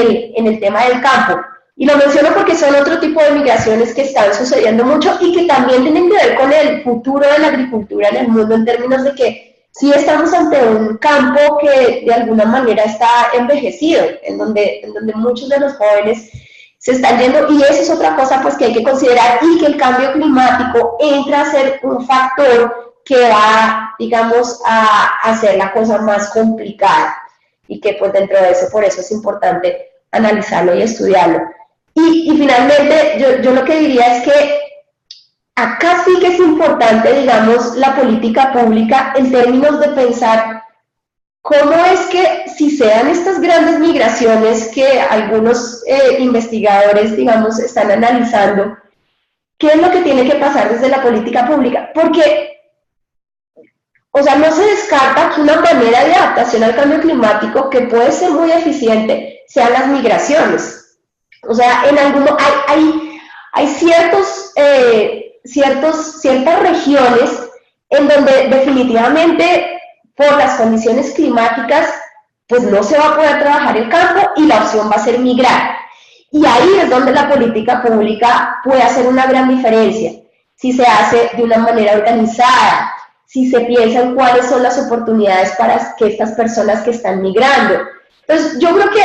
el tema del campo. Y lo menciono porque son otro tipo de migraciones que están sucediendo mucho y que también tienen que ver con el futuro de la agricultura en el mundo, en términos de que sí estamos ante un campo que de alguna manera está envejecido, en donde muchos de los jóvenes se están yendo, y eso es otra cosa pues que hay que considerar, y que el cambio climático entra a ser un factor que va, digamos, a hacer la cosa más complicada, y que pues dentro de eso, por eso es importante analizarlo y estudiarlo. Y finalmente, yo lo que diría es que acá sí que es importante, digamos, la política pública en términos de pensar cómo es que si se dan estas grandes migraciones que algunos investigadores, digamos, están analizando, ¿qué es lo que tiene que pasar desde la política pública? Porque, o sea, no se descarta que una manera de adaptación al cambio climático que puede ser muy eficiente sean las migraciones. O sea, en hay ciertas regiones en donde definitivamente por las condiciones climáticas, pues no se va a poder trabajar el campo y la opción va a ser migrar. Y ahí es donde la política pública puede hacer una gran diferencia, si se hace de una manera organizada, si se piensa en cuáles son las oportunidades para que estas personas que están migrando. Entonces, yo creo que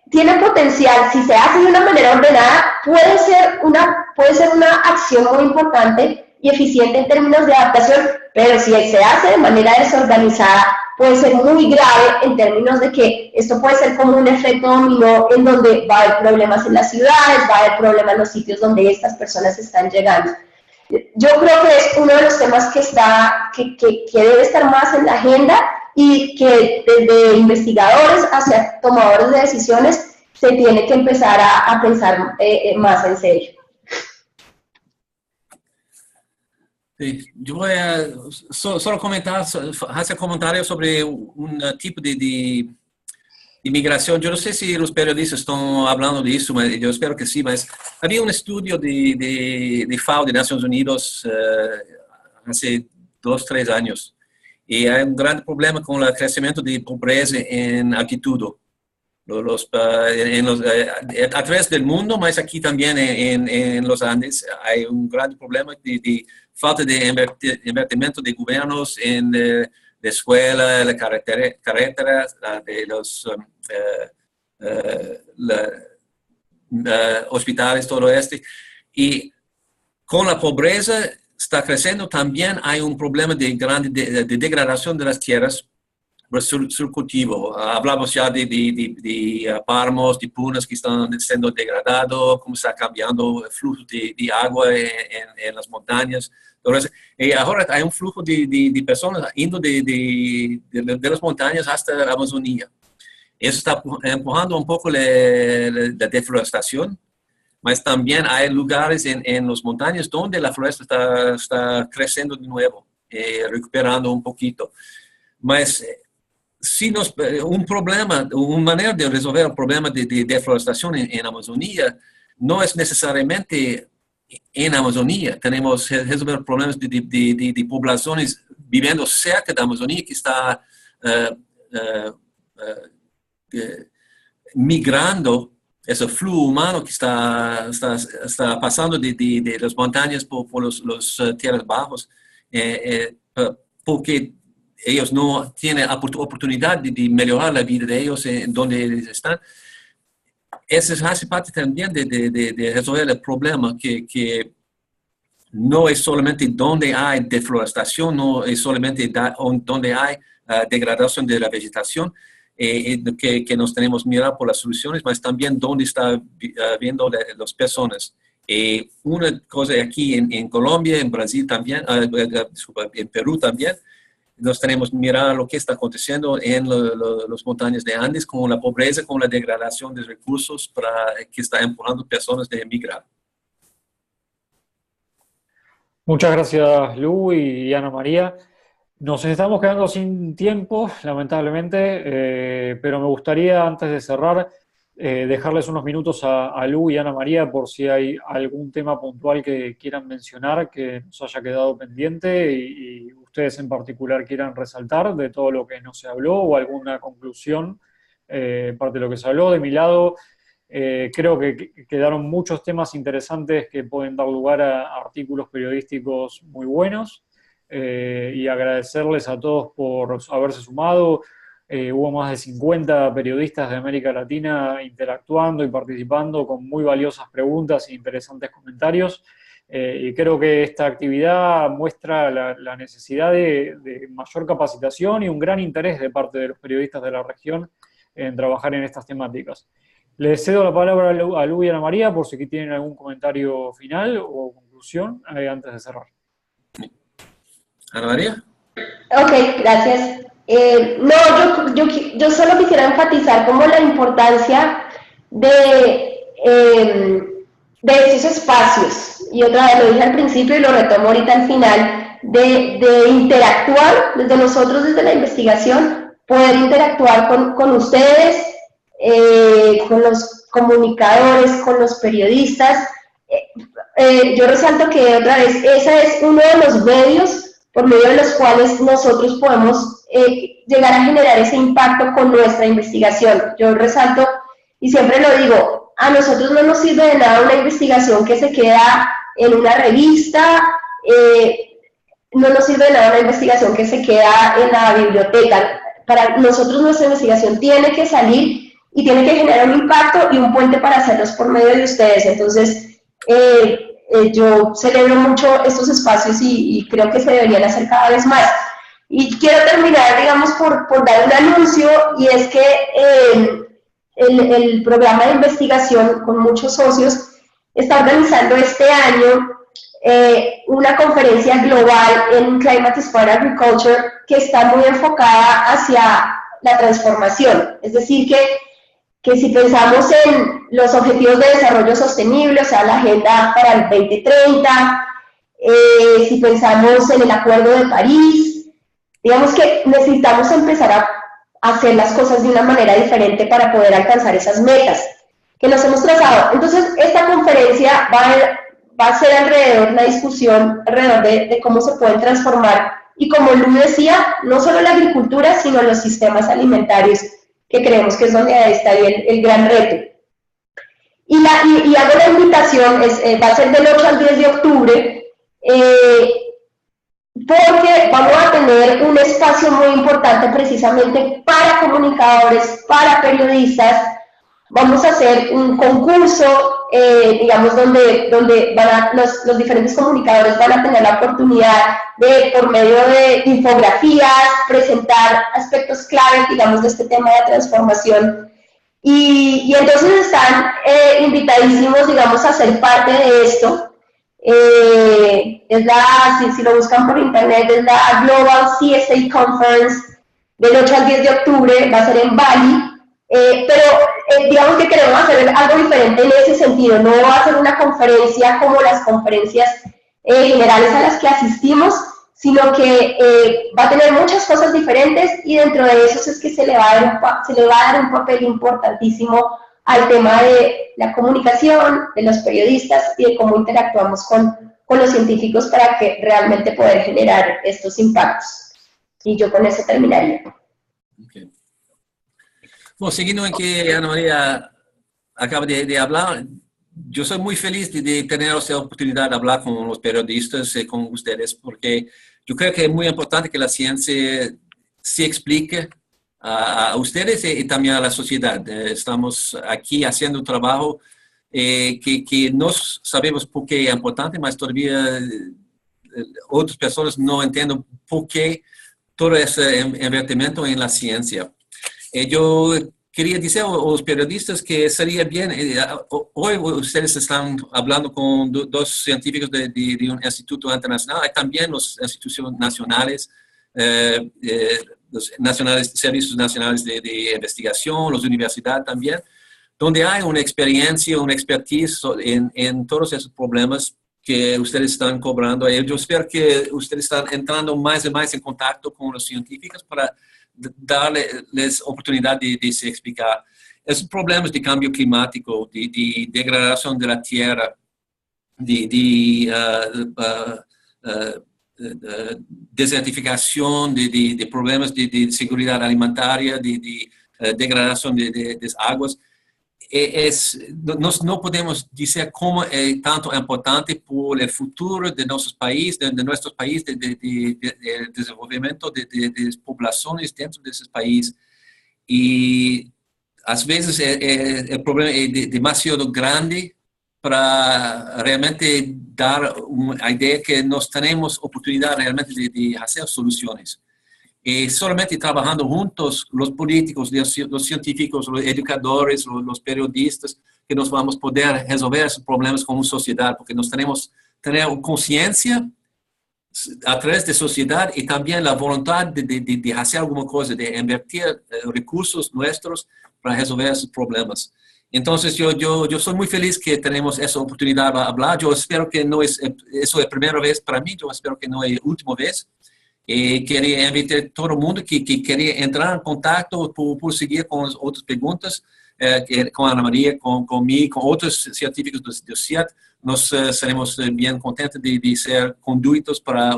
tiene potencial, si se hace de una manera ordenada, puede ser una acción muy importante y eficiente en términos de adaptación, pero si se hace de manera desorganizada, puede ser muy grave en términos de que esto puede ser como un efecto dominó en donde va a haber problemas en las ciudades, va a haber problemas en los sitios donde estas personas están llegando. Yo creo que es uno de los temas que debe estar más en la agenda, y que desde investigadores hacia tomadores de decisiones se tiene que empezar a pensar más en serio. Sí, yo voy a solo comentar, hacer comentarios sobre un tipo de migración. Yo no sé si los periodistas están hablando de eso, yo espero que sí, pero había un estudio de FAO, de Naciones Unidas, hace 2 o 3 años, y hay un gran problema con el crecimiento de pobreza en altitud. A través del mundo, mas aquí también en los Andes hay un gran problema de falta de invertimento de gobiernos en la escuela, la carretera, de los hospitales, todo esto. Y con la pobreza está creciendo también hay un problema de degradación de las tierras por su cultivo. Hablamos ya de páramos, de punas que están siendo degradados, cómo está cambiando el flujo de agua en las montañas. Entonces, ahora hay un flujo de personas yendo de las montañas hasta la Amazonía. Eso está empujando un poco la deforestación, mas también hay lugares en las montañas donde la floresta está creciendo de nuevo, recuperando un poquito. Mas si una manera de resolver el problema de deforestación en Amazonía no es necesariamente en Amazonía. Tenemos que resolver problemas de poblaciones viviendo cerca de Amazonía que está migrando, ese flujo humano que está pasando de las montañas por los tierras bajos, porque ellos no tienen oportunidad de mejorar la vida de ellos en donde ellos están. Eso hace parte también de resolver el problema que no es solamente donde hay deforestación, no es solamente donde hay degradación de la vegetación, que nos tenemos que mirar por las soluciones, pero también donde están viviendo las personas. Una cosa aquí en Colombia, en Brasil también, disculpa, en Perú también, nos tenemos que mirar lo que está aconteciendo en las montañas de Andes, con la pobreza, con la degradación de recursos que está empujando personas de emigrar. Muchas gracias, Lu y Ana María. Nos estamos quedando sin tiempo, lamentablemente, pero me gustaría, antes de cerrar, dejarles unos minutos a Lu y Ana María por si hay algún tema puntual que quieran mencionar que nos haya quedado pendiente y ustedes en particular quieran resaltar de todo lo que no se habló o alguna conclusión parte de lo que se habló. De mi lado, creo que quedaron muchos temas interesantes que pueden dar lugar a artículos periodísticos muy buenos y agradecerles a todos por haberse sumado. Hubo más de 50 periodistas de América Latina interactuando y participando con muy valiosas preguntas e interesantes comentarios. Y creo que esta actividad muestra la necesidad de mayor capacitación y un gran interés de parte de los periodistas de la región en trabajar en estas temáticas. Les cedo la palabra a Lu y a Ana María por si tienen algún comentario final o conclusión antes de cerrar. Ana María. Ok, gracias. Yo solo quisiera enfatizar como la importancia de estos espacios, y otra vez lo dije al principio y lo retomo ahorita al final, de interactuar desde nosotros, desde la investigación, poder interactuar con ustedes, con los comunicadores, con los periodistas. Yo resalto que otra vez, ese es uno de los medios por medio de los cuales nosotros podemos llegar a generar ese impacto con nuestra investigación. Yo resalto, y siempre lo digo, a nosotros no nos sirve de nada una investigación que se queda en una revista, no nos sirve de nada una investigación que se queda en la biblioteca. Para nosotros nuestra investigación tiene que salir y tiene que generar un impacto y un puente para hacerlos por medio de ustedes. Entonces, yo celebro mucho estos espacios y creo que se deberían hacer cada vez más. Y quiero terminar, digamos, por dar un anuncio, y es que el programa de investigación con muchos socios está organizando este año una conferencia global en Climate Smart Agriculture que está muy enfocada hacia la transformación. Es decir, que si pensamos en los objetivos de desarrollo sostenible, o sea, la agenda para el 2030, si pensamos en el Acuerdo de París, digamos que necesitamos empezar a hacer las cosas de una manera diferente para poder alcanzar esas metas que nos hemos trazado. Entonces, esta conferencia va a ser alrededor, una discusión alrededor de cómo se pueden transformar, y como Lu decía, no solo la agricultura, sino los sistemas alimentarios, que creemos que es donde está ahí el gran reto. Y hago la invitación, va a ser del 8 al 10 de octubre, porque vamos a tener un espacio muy importante precisamente para comunicadores, para periodistas. Vamos a hacer un concurso, digamos, donde los diferentes comunicadores van a tener la oportunidad de, por medio de infografías, presentar aspectos claves, digamos, de este tema de transformación. Y entonces están invitadísimos, digamos, a ser parte de esto. Si lo buscan por internet, es la Global CSA Conference del 8 al 10 de octubre, va a ser en Bali. Pero digamos que queremos hacer algo diferente en ese sentido. No va a ser una conferencia como las conferencias generales a las que asistimos, sino que va a tener muchas cosas diferentes, y dentro de eso es que se le va a dar un papel importantísimo al tema de la comunicación, de los periodistas y de cómo interactuamos con los científicos para que realmente poder generar estos impactos. Y yo con eso terminaría. Okay. Bueno, siguiendo en que Ana María acaba de hablar, yo soy muy feliz de tener esta oportunidad de hablar con los periodistas y con ustedes, porque yo creo que es muy importante que la ciencia se explique a ustedes y también a la sociedad. Estamos aquí haciendo un trabajo que no sabemos por qué es importante, mas todavía otras personas no entienden por qué todo ese invertimento en la ciencia. Yo quería decir a los periodistas que sería bien, hoy ustedes están hablando con dos científicos de un instituto internacional, hay también las instituciones nacionales los servicios nacionales de investigación, las universidades también, donde hay una experiencia, una expertise en todos esos problemas que ustedes están cobrando. Yo espero que ustedes están entrando más y más en contacto con los científicos para darles oportunidad de se explicar. Esos problemas de cambio climático, de degradación de la tierra, desertificación, de problemas de seguridad alimentaria, de degradación de aguas, no podemos decir cómo es tanto importante por el futuro de nuestros países, de nuestros países, de desenvolvimiento de las poblaciones dentro de esos países. Y a veces el problema es demasiado grande para realmente dar una idea que nos tenemos oportunidad realmente de hacer soluciones. Solamente trabajando juntos, los políticos, los científicos, los educadores, los periodistas, que nos vamos a poder resolver esos problemas como sociedad, porque nos tenemos que tener conciencia a través de sociedad y también la voluntad de hacer alguna cosa, de invertir recursos nuestros para resolver esos problemas. Entonces, yo soy muy feliz que tenemos esa oportunidad de hablar. Yo espero que no es, eso es la primera vez para mí, yo espero que no es la última vez. Quería invitar a todo el mundo que quería entrar en contacto por seguir con las otras preguntas, con Ana María, conmigo, con otros científicos del CIAT. Nos seremos bien contentos de ser conduitos para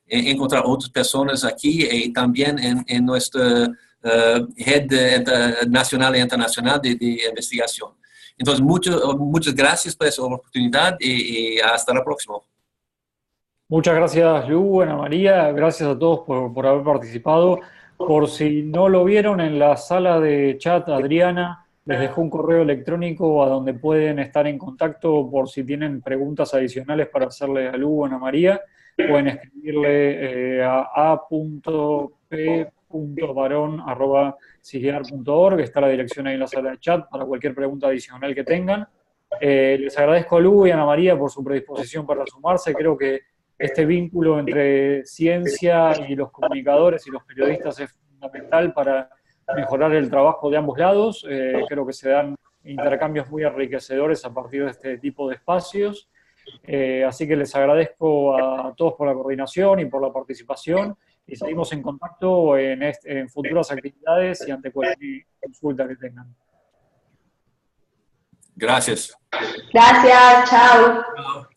encontrar otras personas aquí y también en nuestra red nacional e internacional de investigación. Entonces, muchas gracias por esa oportunidad y hasta la próxima. Muchas gracias, Lu, Ana María. Gracias a todos por haber participado. Por si no lo vieron, en la sala de chat, Adriana les dejó un correo electrónico a donde pueden estar en contacto por si tienen preguntas adicionales para hacerle a Lu o Ana María. Pueden escribirle a a.p.baron@sigear.org. Está la dirección ahí en la sala de chat para cualquier pregunta adicional que tengan. Les agradezco a Lu y a Ana María por su predisposición para sumarse. Creo que este vínculo entre ciencia y los comunicadores y los periodistas es fundamental para mejorar el trabajo de ambos lados. Creo que se dan intercambios muy enriquecedores a partir de este tipo de espacios. Así que les agradezco a todos por la coordinación y por la participación y seguimos en contacto en futuras actividades y ante cualquier consulta que tengan. Gracias. Gracias, chao. Chao.